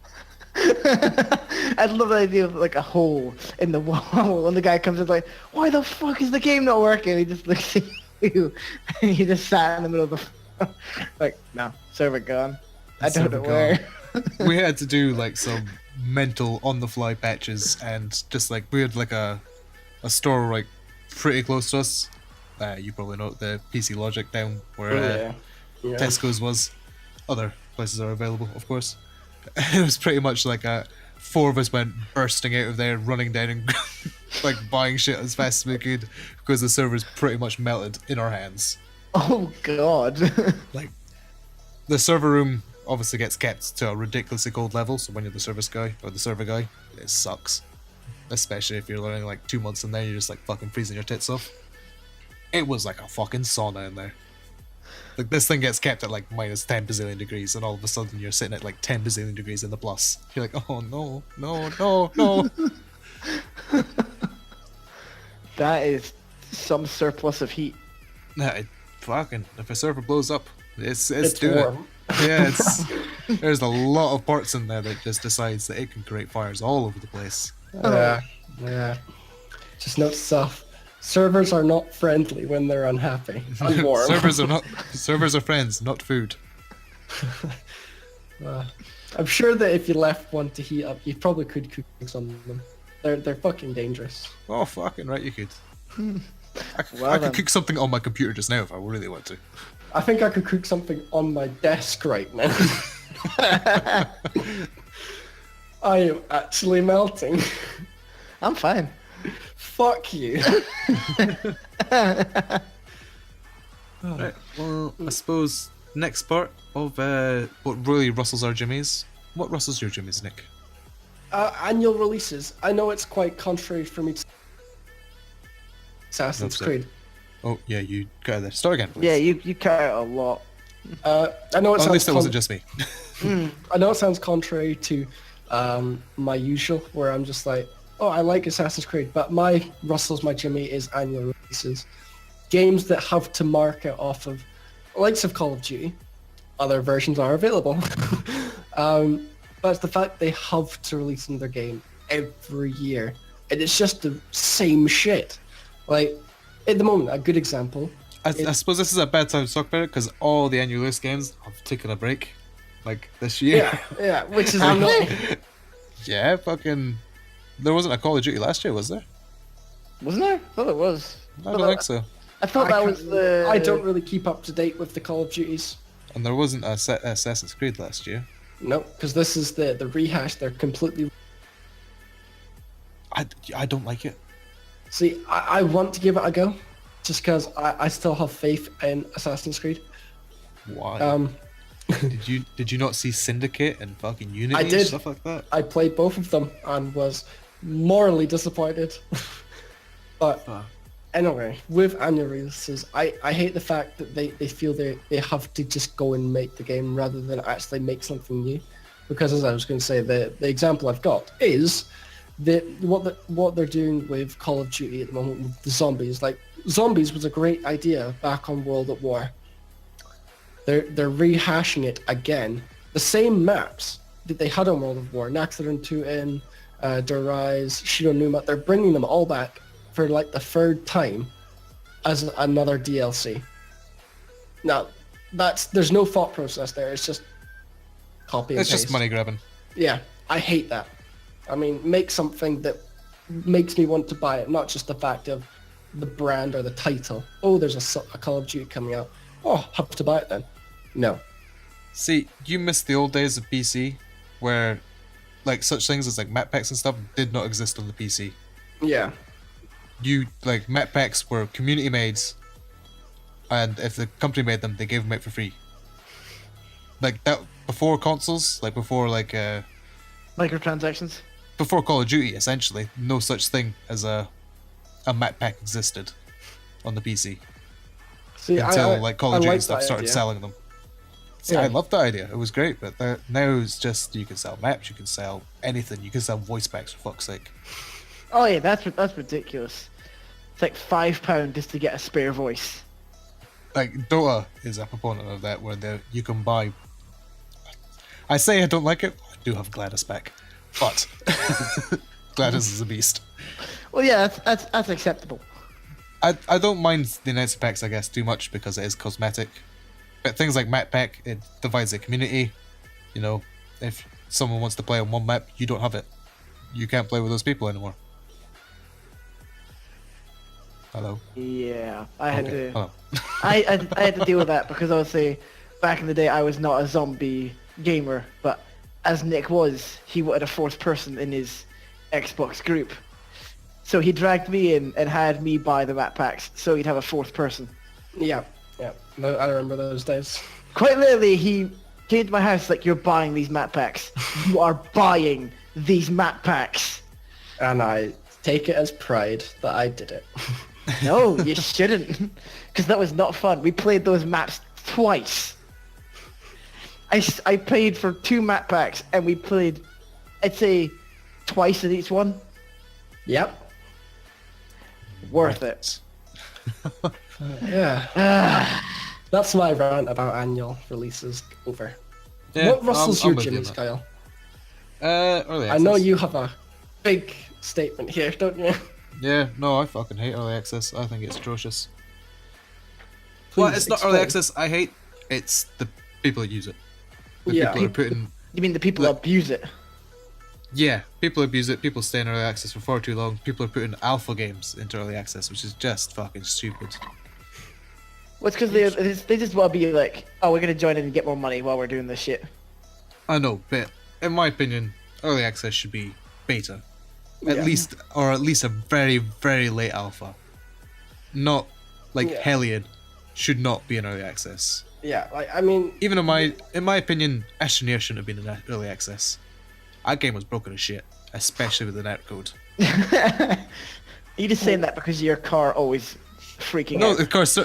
I love the idea of like a hole in the wall when the guy comes in like, why the fuck is the game not working? He just looks at you and he just sat in the middle of the like, no, server gone. I don't Server know where. We had to do like some mental on-the-fly patches, and just like we had like a store like pretty close to us. You probably know the PC Logic down where yeah. Tesco's was. Other places are available, of course. It was pretty much like 4 of us went bursting out of there, running down and like buying shit as fast as we could because the servers pretty much melted in our hands. Oh god. Like the server room obviously gets kept to a ridiculously cold level, so when you're the service guy or the server guy, it sucks. Especially if you're learning like 2 months in there, you're just like fucking freezing your tits off. It was like a fucking sauna in there. Like this thing gets kept at like minus 10 bazillion degrees, and all of a sudden you're sitting at like 10 bazillion degrees in the plus. You're like, oh no, no, no, no. That is some surplus of heat. Fucking, if a server blows up, it's It's doing warm. it. Yeah, there's a lot of parts in there that just decides that it can create fires all over the place. Yeah. Just note stuff. Servers are not friendly when they're unhappy and warm. Servers are friends, not food. I'm sure that if you left one to heat up, you probably could cook some of them. They're fucking dangerous. Oh, fucking right, you could. I Well could then. cook something on my computer just now if I really want to. I think I could cook something on my desk right now. I am actually melting. I'm fine. Fuck you. Right, well, I suppose next part of what really rustles our jimmies. What rustles your jimmies, Nick? Annual releases. I know it's quite contrary for me to Assassin's That's it. Creed. Oh, yeah, you got there. Start again, please. Yeah, you cut out a lot. I know it At sounds least it wasn't just me. I know it sounds contrary to my usual, where I'm just like, oh, I like Assassin's Creed, but my Russell's my Jimmy is annual releases. Games that have to market off of likes of Call of Duty. Other versions are available. But it's the fact they have to release another game every year. And it's just the same shit. Like, at the moment, a good example. I suppose this is a bad time to talk about it because all the annual list games have taken a break. Like, this year. Yeah, which is annoying. Yeah, fucking... There wasn't a Call of Duty last year, was there? Wasn't there? I thought it was. I don't think so. I thought that was the... I don't really keep up to date with the Call of Duties. And there wasn't a Assassin's Creed last year. No, because this is the rehash. They're completely... I don't like it. See, I want to give it a go, just because I still have faith in Assassin's Creed. Why? Did you not see Syndicate and fucking Unity I did. and stuff like that? I played both of them and was morally disappointed. But anyway, with annual releases, I hate the fact that they feel they have to just go and make the game rather than actually make something new. Because as I was going to say, the example I've got is that what they're doing with Call of Duty at the moment with the zombies. Like, zombies was a great idea back on World at War. They're rehashing it again. The same maps that they had on World of War, Naxxon 2N, Der Rise, Shironuma, they're bringing them all back for like the third time as another DLC. Now, there's no thought process there. It's just copy and It's paste. just money grabbing. Yeah, I hate that. I mean, make something that makes me want to buy it, not just the fact of the brand or the title. Oh, there's a Call of Duty coming out. Oh, have to buy it then. No. See, you missed the old days of PC, where like such things as like map packs and stuff did not exist on the PC. Yeah. Like map packs were community made, and if the company made them, they gave them out for free. Like that before consoles, like before Microtransactions. before Call of Duty, essentially, no such thing as a map pack existed on the PC See, until like Call of Duty like and stuff that started idea. selling them. See, Yeah. I love that idea. It was great, but now it's just you can sell maps, you can sell anything, you can sell voice packs for fuck's sake. Oh yeah, that's ridiculous. It's like £5 just to get a spare voice. Like Dota is a proponent of that, where you can buy. I say I don't like it. I do have Gladys back, but Gladys is a beast. Well, yeah, that's acceptable. I don't mind the announcer packs, I guess, too much because it is cosmetic. But things like map pack, it divides the community. You know, if someone wants to play on one map, you don't have it. You can't play with those people anymore. Hello. Yeah, I had Okay. to. Hello. I had to deal with that because obviously back in the day I was not a zombie gamer, but as Nick was, he wanted a fourth person in his Xbox group. So he dragged me in and had me buy the map packs so he'd have a fourth person. Yeah. No, I remember those days. Quite literally, he came to my house like, you're buying these map packs. You are buying these map packs. And I take it as pride that I did it. No, you shouldn't. Because that was not fun. We played those maps twice. I paid for 2 map packs and we played, I'd say, twice in each one. Yep. Worth it. Yeah. That's my rant about annual releases over. Yeah, What rustles I'm your with you on Jimmy's, that. Kyle? Early I know access. you have a big statement here, don't you? Yeah, no, I fucking hate early access. I think it's atrocious. Please Well, it's not early explain. access I hate, it's the people that use it. The Yeah. people that are putting... You mean the people Look- abuse it? Yeah, people abuse it, people stay in early access for far too long, people are putting alpha games into early access, which is just fucking stupid. Well, it's because they just want to be like, oh, we're gonna join in and get more money while we're doing this shit. I know, but in my opinion, early access should be beta. At Yeah. least a very, very late alpha. Not like Yeah. Hellion should not be in early access. Yeah, like I mean, Even in my opinion, Astroneer shouldn't have been in early access. That game was broken as shit, especially with the netcode. You just saying that because your car always freaking No, out. of course,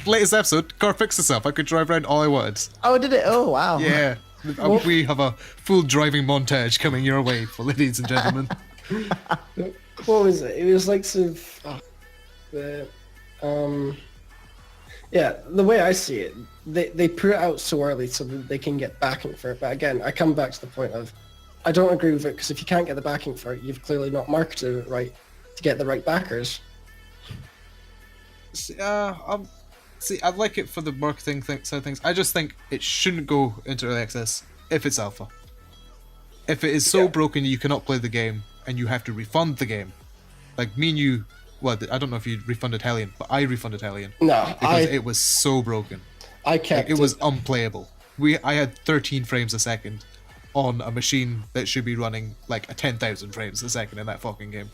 latest episode, car fixed itself. I could drive around all I wanted. Oh, did it? Oh, wow. Yeah. We have a full driving montage coming your way, for ladies and gentlemen. what was it? It was like sort of, yeah, the way I see it, they put it out so early so that they can get backing for it. But again, I come back to the point of, I don't agree with it because if you can't get the backing for it, you've clearly not marketed it right to get the right backers. See, I'd like it for the marketing side of things. I just think it shouldn't go into early access if it's alpha. If it is so Yeah. broken you cannot play the game and you have to refund the game, like me and you, well, I don't know if you refunded Hellion, but I refunded Hellion No, because it was so broken. I Like, kept it was unplayable. I had 13 frames a second on a machine that should be running like a 10,000 frames a second in that fucking game.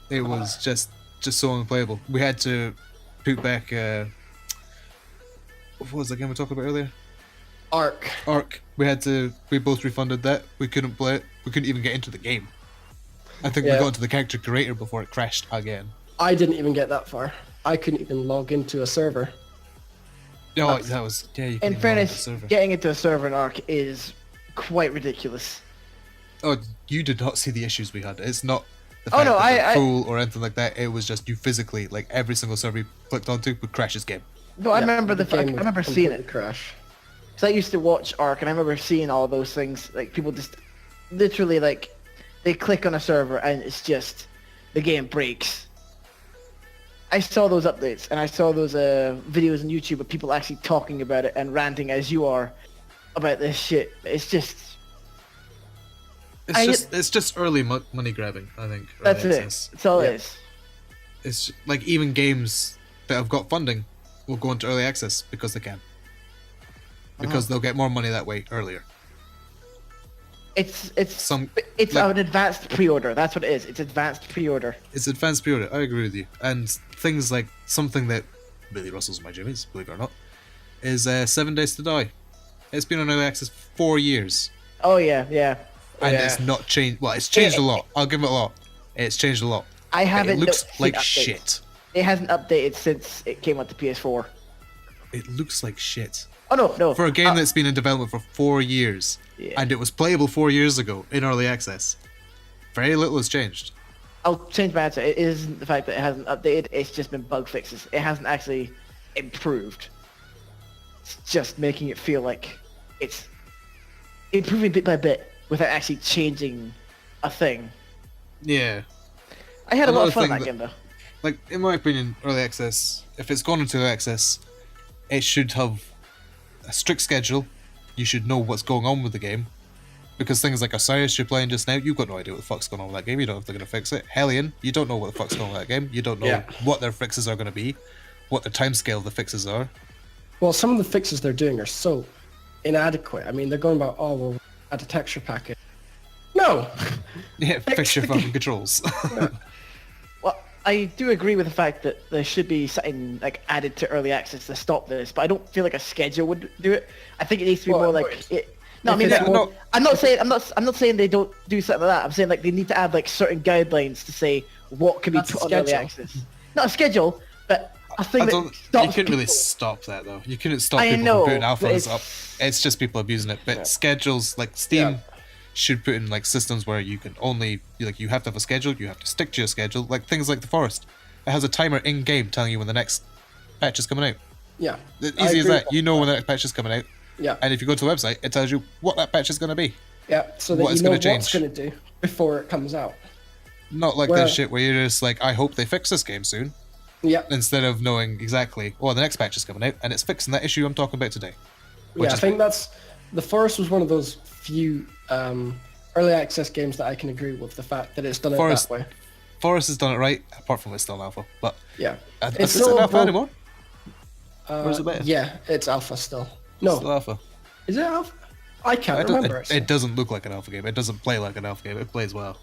It was just so unplayable. We had to put back what was the game we talked about earlier? Arc. Arc. We both refunded that. We couldn't play it. We couldn't even get into the game. I think we Yeah. got into the character creator before it crashed again. I didn't even get that far. I couldn't even log into a server. Oh, that was yeah. You couldn't In even log into the fairness, server. getting into a server in Arc is quite ridiculous. Oh, you did not see the issues we had. It's not the Oh, fact no, that they're I- full or anything like that. It was just you physically, like every single server you clicked onto would crash his game. No, I Yeah, remember I game would remember seeing completely it. crash. Because I used to watch Arc, and I remember seeing all those things. Like, people just literally, like, they click on a server, and it's just, the game breaks. I saw those updates, and I saw those videos on YouTube of people actually talking about it and ranting as you are about this shit. It's just, It's just early money grabbing. I think. that's early it. access. That's all Yeah. it is. It's like even games that have got funding will go into early access because they can. Because they'll get more money that way earlier. It's Some it's like- an advanced pre-order. That's what it is. It's advanced pre-order. It's advanced pre-order. I agree with you. And things like something that really rustles my jimmies, believe it or not, is 7 Days to Die. It's been on early access for 4 years, Oh yeah, yeah. and Yeah. it's not changed. Well, it's changed a lot. I'll give it a lot. It's changed a lot. I But haven't. it looks seen like updates. shit. It hasn't updated since it came out to PS4. It looks like shit. Oh no. For a game that's been in development for 4 years, Yeah. and it was playable 4 years ago in early access, very little has changed. I'll change my answer. It isn't the fact that it hasn't updated. It's just been bug fixes. It hasn't actually improved. It's just making it feel like it's improving bit by bit without actually changing a thing. Yeah. I had a lot Another of fun in thing that game though. Like, in my opinion, early access, if it's gone into early access, it should have a strict schedule. You should know what's going on with the game. Because things like Osiris you're playing just now, you've got no idea what the fuck's going on with that game. You don't know if they're going to fix it. Hellion, you don't know what the fuck's going on with that game. You don't know Yeah. what their fixes are going to be, what the timescale of the fixes are. Well, some of the fixes they're doing are so inadequate. I mean, they're going about, oh, well, add a texture packet. No! Yeah, fix your fucking controls. Well, I do agree with the fact that there should be something like added to early access to stop this, but I don't feel like a schedule would do it. I think it needs to be Well, more it like would. it. No, I If mean, it's like, more- I'm not saying they don't do something like that. I'm saying like they need to have like certain guidelines to say what can be That's put a on early schedule. access. Not a schedule, but a thing I that don't, you stops couldn't really people. stop that though. You couldn't stop I people know, from putting but alphas it's- up. It's just people abusing it. But Yeah. schedules like Steam Yeah. should put in like systems where you can only you have to have a schedule. You have to stick to your schedule. Like things like the Forest, it has a timer in game telling you when the next patch is coming out. Yeah. Easy I as agree that. with You know when the next patch is coming out, Yeah. and if you go to the website, it tells you what that patch is going to be. Yeah, so that what you it's know gonna what's change. going to do before it comes out. Not like Well- that shit where you're just like, I hope they fix this game soon, Yeah, instead of knowing exactly, the next patch is coming out, and it's fixing that issue I'm talking about today. Which I is think that's the Forest was one of those few early access games that I can agree with the fact that it's done it Forest- that way. Forest has done it right, apart from it's still an alpha. But Yeah, is it an alpha broke- anymore? Or is it beta? Yeah, it's alpha still. It's No, still alpha. is it alpha? I can't remember. It doesn't look like an alpha game. It doesn't play like an alpha game. It plays well.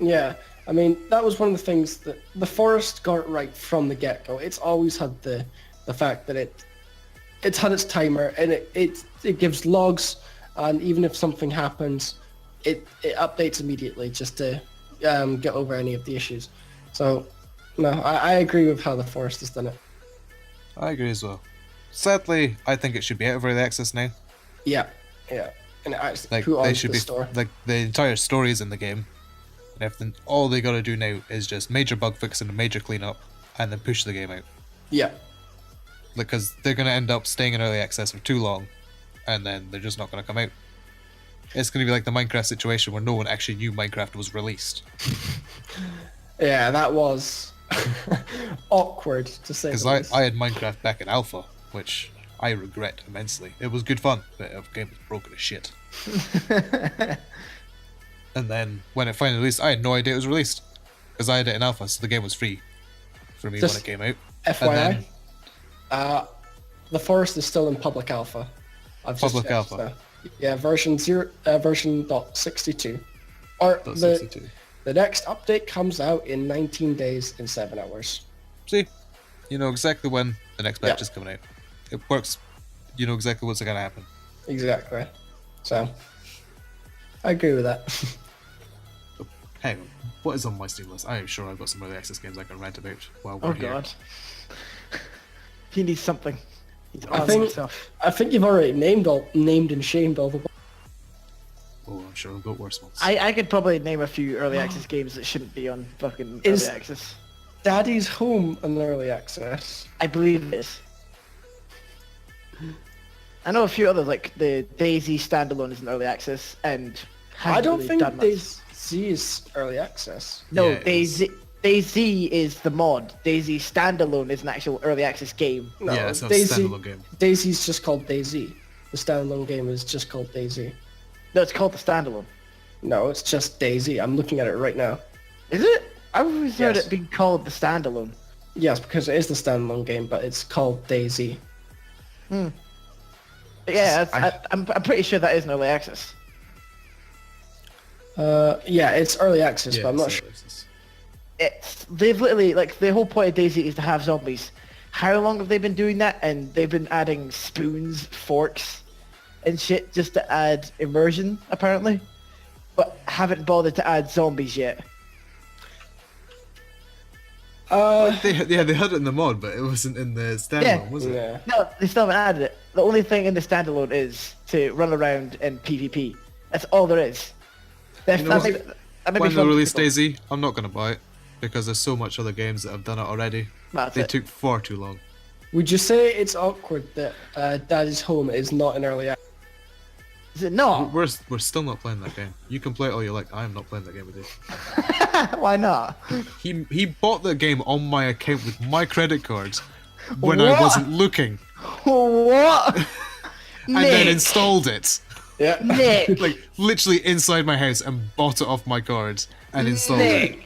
Yeah, I mean that was one of the things that the Forest got right from the get-go. It's always had the fact that it's had its timer and it gives logs, and even if something happens, it updates immediately just to get over any of the issues. So no, I agree with how the Forest has done it. I agree as well. Sadly, I think it should be out of early access now. Yeah, and it actually Like put they onto should the be store. like the entire story is in the game, and everything. All they gotta do now is just major bug fixing and major cleanup, and then push the game out. Yeah, Because they're gonna end up staying in early access for too long, and then they're just not gonna come out. It's gonna be like the Minecraft situation where no one actually knew Minecraft was released. yeah, that was awkward to say. Because the least. I had Minecraft back in alpha, which I regret immensely. It was good fun, but the game was broken as shit. And then when it finally released, I had no idea it was released. Because I had it in alpha, so the game was free for me Just when it came out. FYI, then- the Forest is still in public alpha. I've just Public checked, alpha. so- yeah, version 0.62. Or That's the 62. next update comes out in 19 days and 7 hours. See, you know exactly when the next patch Yeah. is coming out. It works. You know exactly what's going to happen. Exactly. So, I agree with that. Hang on, what is on my Steam list? I am sure I've got some early access games I can rant about while we're Oh here. god. He needs something. He's I on think- himself. I think you've already named and shamed all the. Oh, I'm sure I've got worse ones. I could probably name a few early access games that shouldn't be on fucking Is- early access. Daddy's Home and early access. I believe it is. I know a few others, like the Daisy standalone is in early access, and I hasn't don't really think done much. Daisy is early access. No, Yeah, it is. Daisy is the mod. Daisy standalone is an actual early access game. No, yeah, it's a Daisy. standalone game. Daisy's just called Daisy. The standalone game is just called Daisy. No, it's called the standalone. No, it's just Daisy. I'm looking at it right now. Is it? I've always heard Yes. it being called the standalone. Yes, because it is the standalone game, but it's called Daisy. But yeah, I'm pretty sure that is an early access. Yeah, it's early access, Yeah, but I'm not it's sure. early access. They've literally, like, the whole point of Daisy is to have zombies. How long have they been doing that? And they've been adding spoons, forks, and shit just to add immersion, apparently. But haven't bothered to add zombies yet. They had it in the mod, but it wasn't in the standalone, Yeah. was it? Yeah. No, they still haven't added it. The only thing in the standalone is to run around and PvP. That's all there is. You know what? That may be When fun they to release people. Daisy, I'm not going to buy it because there's so much other games that have done it already. That's They it. took far too long. Would you say it's awkward that Daddy's Home is not an early access? Is it not? We're still not playing that game. You can play it all you like. I am not playing that game with you. Why not? He bought the game on my account with my credit card when I What? wasn't looking, What? and then Nick, installed it. Yeah. Nick, Like literally inside my house and bought it off my card and installed it.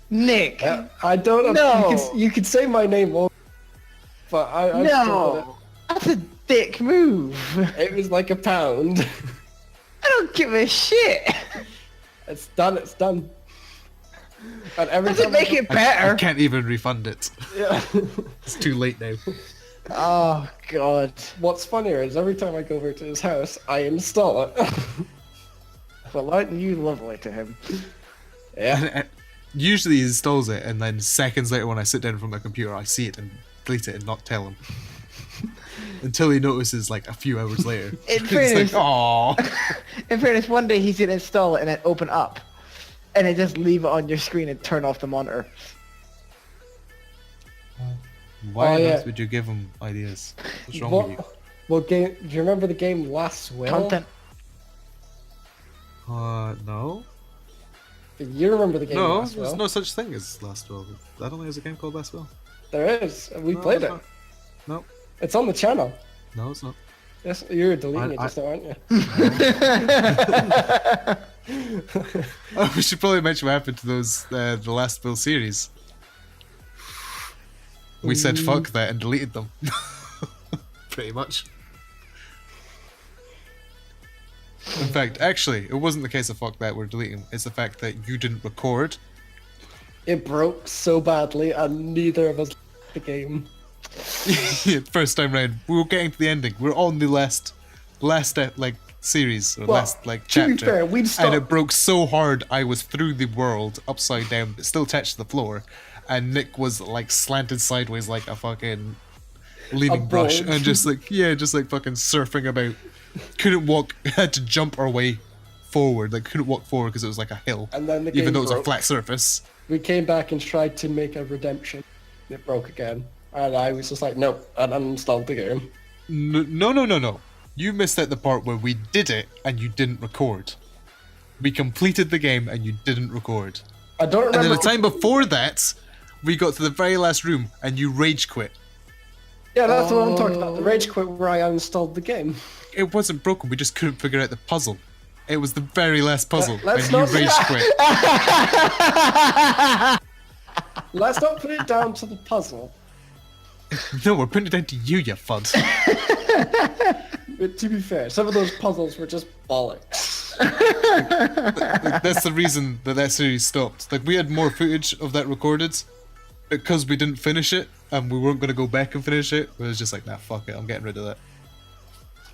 Nick. Yeah, I don't know. No. You could say my name, but I still No, that's a dick move. it was like £1. I don't give a shit. It's done. It's done. And every Does it time make it I better? can't even refund it. Yeah. It's too late now. Oh god. What's funnier is every time I go over to his house, I install it. Well, aren't you lovely to him? Yeah. And usually he installs it, and then seconds later when I sit down in front of my computer, I see it and delete it and not tell him. Until he notices like a few hours later. In It's fairness, like, aww. in fairness, one day he's gonna install it and then open up, and then just leave it on your screen and turn off the monitor. Why Oh, on yeah. earth would you give him ideas? What's wrong What? with you? Well, game. Do you remember the game Last Will? Content. No? You remember the game No, Last there's Will. no such thing as Last Will. I don't think there's a game called Last Will. There is. We No, played there's it. not. No, It's on the channel. no, it's not. Yes, you're deleting it I- just now, aren't you? Oh, we should probably mention what happened to those the Last Will series. We said fuck that and deleted them. Pretty much. In fact, actually, it wasn't the case of fuck that we're deleting. It's the fact that you didn't record. It broke so badly, and neither of us liked the game. First time round, we were getting to the ending. We're on the last like series or Well, last like to be chapter, fair, we'd and stopped. it broke so hard I was through the world upside down, but still touched the floor, and Nick was like slanted sideways like a fucking leaning brush, board. and just like fucking surfing about. Couldn't walk, had to jump our way forward. Like couldn't walk forward because it was like a hill, And then the game even though it was a broke. flat surface. We came back and tried to make a redemption. It broke again. And I was just like, nope, and uninstalled the game. No. You missed out the part where we did it and you didn't record. We completed the game and you didn't record. I don't And remember. then the time before that, we got to the very last room and you rage quit. Yeah, that's what I'm talking about. The rage quit where I uninstalled the game. It wasn't broken, we just couldn't figure out the puzzle. It was the very last puzzle Let's and you not- rage quit. Let's not put it down to the puzzle. No, we're putting it down to you, you fud. But to be fair, some of those puzzles were just bollocks. Like, that's the reason that series stopped. Like we had more footage of that recorded because we didn't finish it and we weren't going to go back and finish it. It was just like, nah, fuck it, I'm getting rid of that.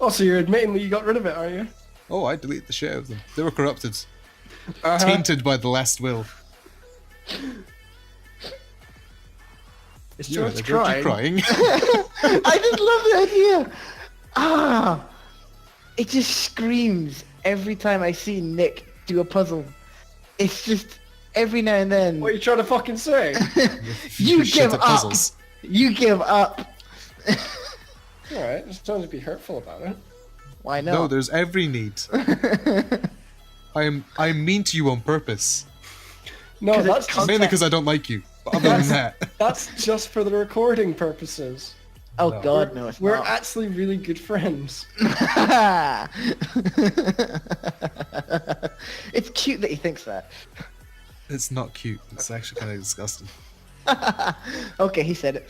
Oh, so you're admitting that you got rid of it, are you? Oh, I deleted the shit out of them. They were corrupted, Uh-huh. tainted by the last will. Is You're George crying. crying? I just love the idea. It just screams every time I see Nick do a puzzle. It's just every now and then. What are you trying to fucking say? You shit give at up. puzzles. You give up. Alright, just don't be hurtful about it. Why No, not? there's every need. I'm mean to you on purpose. No, 'Cause that's it just, Mainly because I don't like you. But other than that, that's just for the recording purposes. Oh No. God, no, it's We're not. actually really good friends. It's cute that he thinks that. it's not cute. It's actually kind of disgusting. Okay, he said it.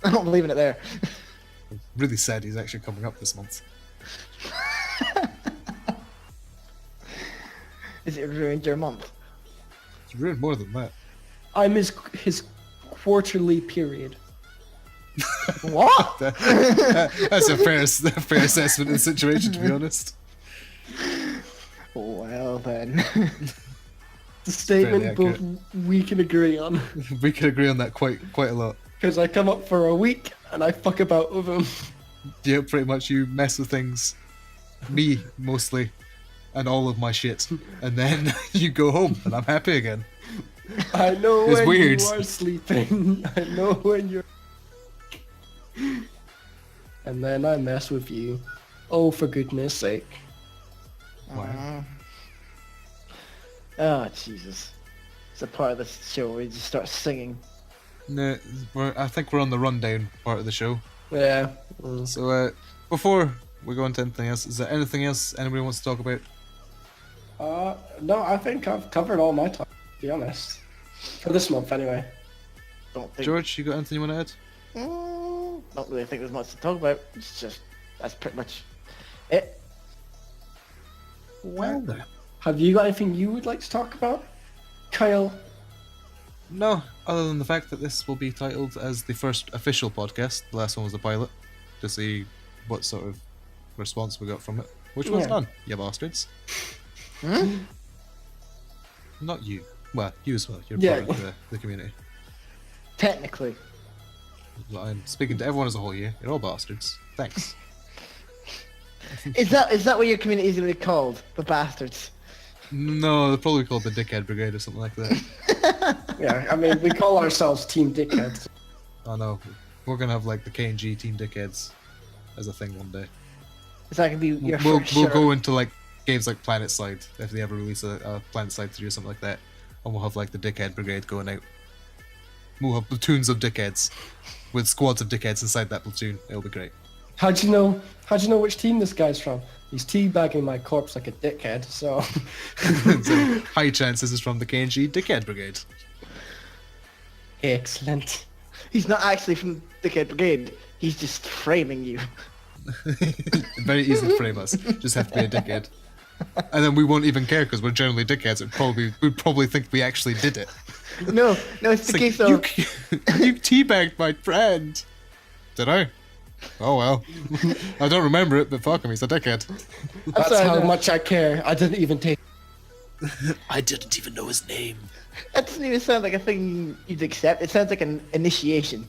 I'm not believing it there. I'm really sad he's actually coming up this month. Is it ruined your month? It's ruined more than that. I'm his quarterly period. What? That's a fair assessment of the situation, to be honest. Well then. The statement fairly both we can agree on. We can agree on that quite a lot. Because I come up for a week and I fuck about with him. Yeah, pretty much you mess with things. Me, mostly. And all of my shit. And then you go home and I'm happy again. I know It's when weird. you are sleeping. I know when you're... And then I mess with you. Oh, for goodness sake. Wow. Oh Jesus. It's a part of the show where you just start singing. No, I think we're on the rundown part of the show. Yeah. So, before we go into anything else, is there anything else anybody wants to talk about? No, I think I've covered all my time, to be honest. For this month, anyway. Don't think. George, you got anything you want to add? Don't really think there's much to talk about. It's just that's pretty much it. Well then. Have you got anything you would like to talk about? Kyle? No, other than the fact that this will be titled as the first official podcast. The last one was the pilot, to see what sort of response we got from it. Which was Yeah. none, you bastards. Not you. Well, you as well. You're Yeah. part of the community. Technically. Well, I'm speaking to everyone as a whole here. You're all bastards. Thanks. Is that what your community is going to be called? The bastards. No, they're probably called the Dickhead Brigade or something like that. Yeah, I mean, we call ourselves Team Dickheads. Oh no, we're gonna have like the KNG Team Dickheads as a thing one day. Is that going to be your We'll first we'll shirt? go into like games like Planet Slide, if they ever release a Planet Slide 3 or something like that, and we'll have like the Dickhead Brigade going out. We'll have platoons of dickheads with squads of dickheads inside that platoon. It'll be great. How'd you know which team this guy's from? He's teabagging my corpse like a dickhead, so... So, high chance this is from the KNG Dickhead Brigade. Excellent. He's not actually from Dickhead Brigade. He's just framing you. Very easy to frame us. Just have to be a dickhead. And then we won't even care because we're generally dickheads. We'd probably think we actually did it. No, it's the case of... You teabagged my friend. Did I? Oh well. I don't remember it, but fuck him, he's a dickhead. That's sorry, how no. much I care. I didn't even take... I didn't even know his name. That doesn't even sound like a thing you'd accept. It sounds like an initiation.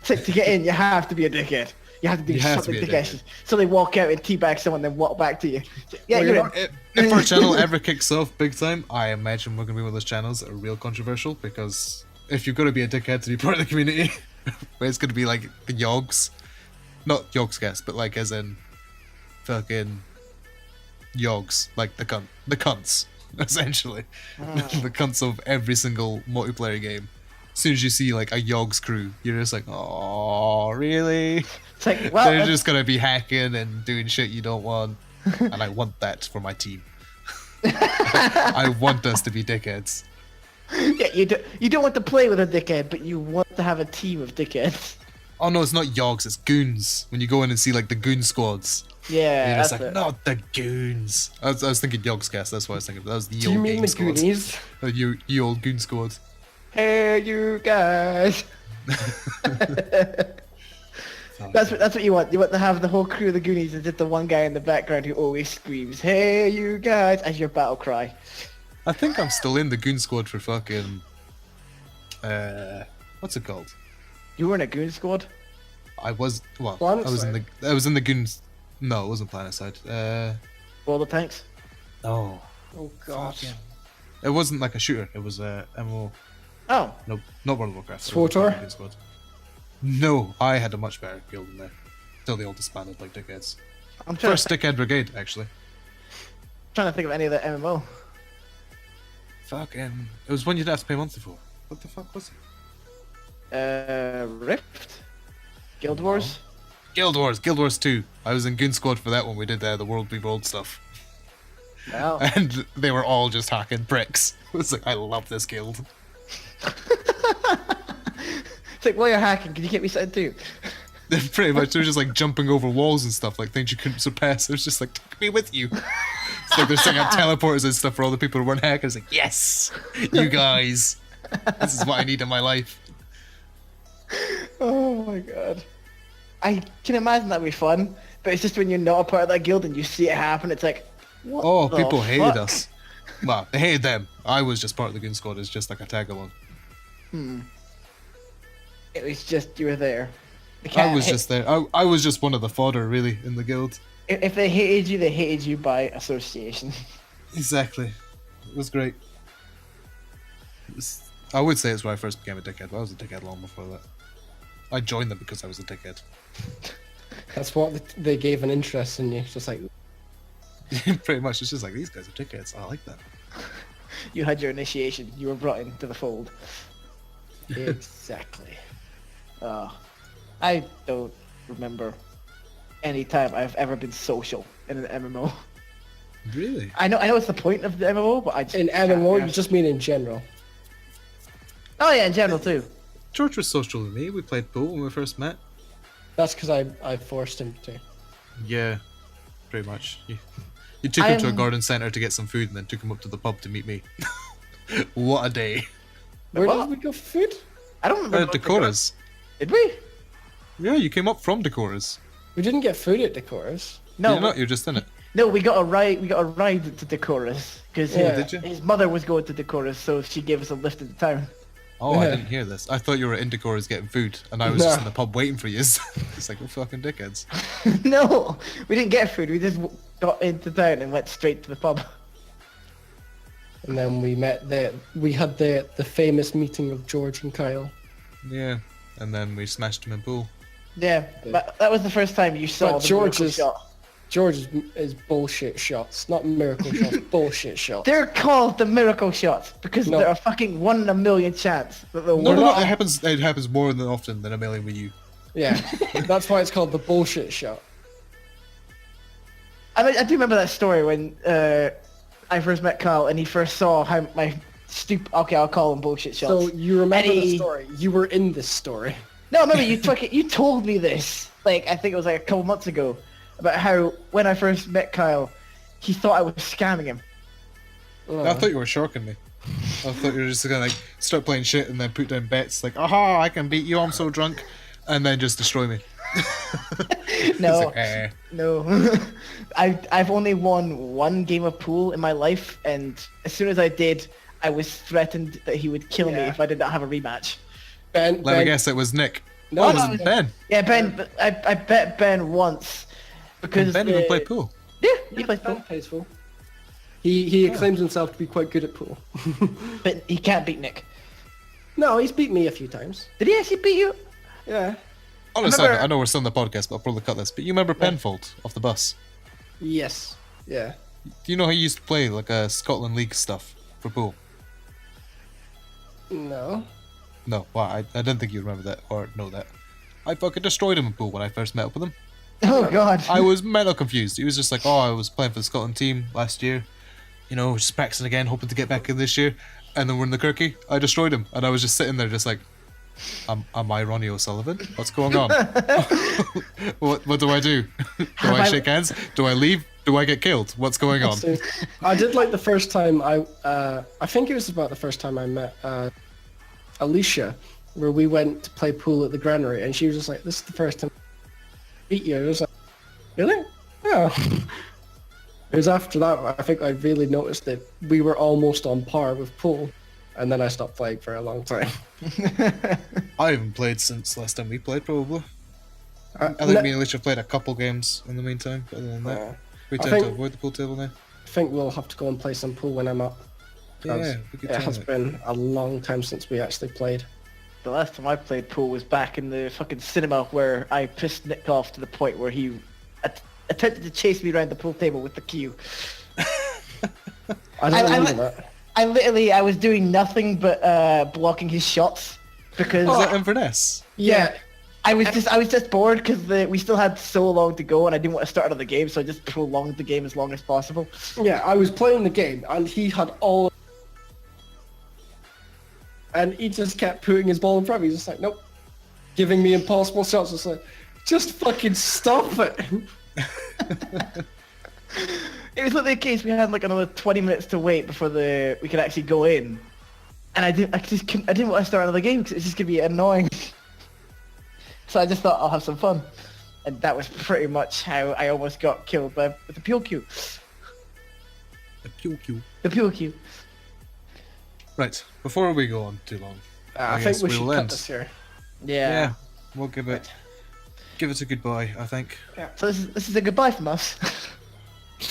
It's like to get in, you have to be a dickhead. You have to do something dickhead. So they walk out and teabag someone, then walk back to you. Yeah, Well, you're in. If our channel ever kicks off big time, I imagine we're going to be one of those channels that are real controversial, because if you've got to be a dickhead to be part of the community, it's going to be like the Yogs. Not Yogscast, but like as in fucking Yogs, like the cunts, essentially. The cunts of every single multiplayer game. As soon as you see like a Yogs crew, you're just like, oh, really? It's like, well, They're just gonna be hacking and doing shit you don't want, and I want that for my team. I want us to be dickheads. yeah, you don't want to play with a dickhead, but you want to have a team of dickheads. Oh no, it's not Yogs, it's goons. When you go in and see like the goon squads, Yeah, you're just that's like, it. not the goons. I was thinking Yogscast, that's what I was thinking. That was the Do you old mean game the squad. Goonies? You old goon squad. Hey, you guys. That's what you want. You want to have the whole crew of the Goonies and just the one guy in the background who always screams, "Hey, you guys!" as your battle cry. I think I'm still in the goon squad for fucking. What's it called? You were in a Goon squad? I was Planet I was in the goons. No, it wasn't Planet Side. World of Tanks? Oh, Oh god. it wasn't like a shooter. It was a MMO. Oh, No, not World of Warcraft. it was SWTOR? fucking Goon Squad. No, I had a much better guild in there. Till they all disbanded like dickheads. I'm trying First Dickhead Brigade, actually. to think of any of the MMO. Fucking. It was one you'd have to pay monthly for. What the fuck was it? Rift? Guild Wars? Guild Wars 2. I was in Goon Squad for that one. We did the World v World stuff. Wow. And they were all just hacking bricks. It was like, I love this guild. It's like, while you're hacking, can you get me something too? Pretty much, they were just like jumping over walls and stuff, like things you couldn't surpass. It was just like, take me with you. It's like they're setting up teleporters and stuff for all the people who weren't hackers. Like, yes, you guys. This is what I need in my life. Oh my god. I can imagine that'd be fun, but it's just when you're not a part of that guild and you see it happen, it's like, what Oh, the people hated fuck? us. Well, they hated them. I was just part of the Goon Squad as just like a tag along. It was just, you were there. They I can't was hate- just there. I was just one of the fodder, really, in the guild. If they hated you by association. Exactly. It was great. I would say it's where I first became a dickhead, but I was a dickhead long before that. I joined them because I was a dickhead. That's what they gave an interest in you. Just like, Pretty much, it's just like, these guys are dickheads. I like that. You had your initiation. You were brought into the fold. exactly. I don't remember any time I've ever been social in an MMO. Really? I know it's the point of the MMO, but I just In can't MMO, you remember. just mean in general. Oh yeah, in general too. George was social with me. We played pool when we first met. That's because I forced him to. Yeah, pretty much. You took him to a I'm- garden centre to get some food and then took him up to the pub to meet me. What a day. Where What? did we go for food? I don't remember. Decora's. Did we? Yeah, you came up from Decora's. We didn't get food at Decora's. No, You're not, you're just in it. no, we got a ride. We got a ride to Decora's because Yeah. Did you? his mother was going to Decora's, so she gave us a lift into town. Oh, I Yeah. didn't hear this. I thought you were in Decora's getting food, and I was No. just in the pub waiting for you. It's like, we're fucking dickheads. No, we didn't get food. We just got into town and went straight to the pub. And then we had the famous meeting of George and Kyle. Yeah, and then we smashed him in pool. Yeah, but that was the first time you saw But the George miracle is- shot. George is bullshit shots, not miracle shots. Bullshit shots. They're called the miracle shots because No. they're a fucking 1 in a million chance that they'll No, work. no, no. It happens more than often than a million with you. Yeah, that's why it's called the bullshit shot. I mean, I do remember that story when I first met Kyle and he first saw how my stupid. Okay, I'll call them bullshit shots. So you remember And the he- story? You were in this story. No, I remember you took it. You told me this. Like I think it was like a couple months ago about how when I first met Kyle, he thought I was scamming him. I thought you were shocking me. I thought you were just gonna like start playing shit and then put down bets like, aha, I can beat you, I'm so drunk, and then just destroy me. No, It's like, no. I've only won 1 game of pool in my life, and as soon as I did, I was threatened that he would kill me Yeah. if I did not have a rematch. Ben. Let me guess, it was Nick. No, Oh, it it was wasn't. Ben. Yeah, Ben. But I bet Ben once because Ben even played pool. Yeah, he plays Ben pool, plays pool. He claims himself to be quite good at pool. but he can't beat Nick. No, he's beat me a few times. Did he actually beat you? Yeah. On a side note, remember- I know we're still on the podcast, but I'll probably cut this. But you remember Penfold off the bus? Yes. Yeah. Do you know how you used to play like Scotland League stuff for pool? No. No, well, I didn't think you'd remember that or know that. I fucking destroyed him in pool when I first met up with him. Oh God. I was mental confused. He was just like, oh, I was playing for the Scotland team last year. You know, just practicing again, hoping to get back in this year. And then we're in the Kirky. I destroyed him. And I was just sitting there just like, am I Ronnie O'Sullivan? What's going on? what do I do? Do I shake hands? Do I leave? Do I get killed? What's going on? So, I did like the first time I think it was about the first time I met Alicia, where we went to play pool at the granary, and she was just like, "This is the first time I beat you." I was like, "Really?" Yeah. It was after that I think I really noticed that we were almost on par with pool, and then I stopped playing for a long time. I haven't played since last time we played, probably. I think Ne- me and Alicia played a couple games in the meantime, but other than that, we I tend to think- avoid the pool table now. I think we'll have to go and play some pool when I'm up. Yeah, we could It try has that. been a long time since we actually played. The last time I played pool was back in the fucking cinema where I pissed Nick off to the point where he attempted to chase me around the pool table with the cue. I don't I remember li- that. I was doing nothing but blocking his shots because Was that Inverness? Yeah. I was just bored because we still had so long to go and I didn't want to start another game, so I just prolonged the game as long as possible. Yeah, I was playing the game, and he had all... And he just kept putting his ball in front of me. He's just like, nope. Giving me impossible shots. It's like, just fucking stop it. It was literally a case we had like another 20 minutes to wait before we could actually go in, and I didn't want to start another game because it's just gonna be annoying. So I just thought I'll have some fun, and that was pretty much how I almost got killed with the pure Q. A QQ. The pure Q. Right, before we go on too long, I think guess we should we'll cut end. this here. Yeah. We'll give it a goodbye, I think. So this is a goodbye from us.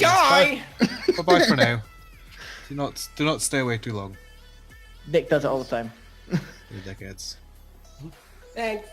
Bye! Bye-bye for now. Do not stay away too long, Nick does it all the time. you dickheads. Thanks.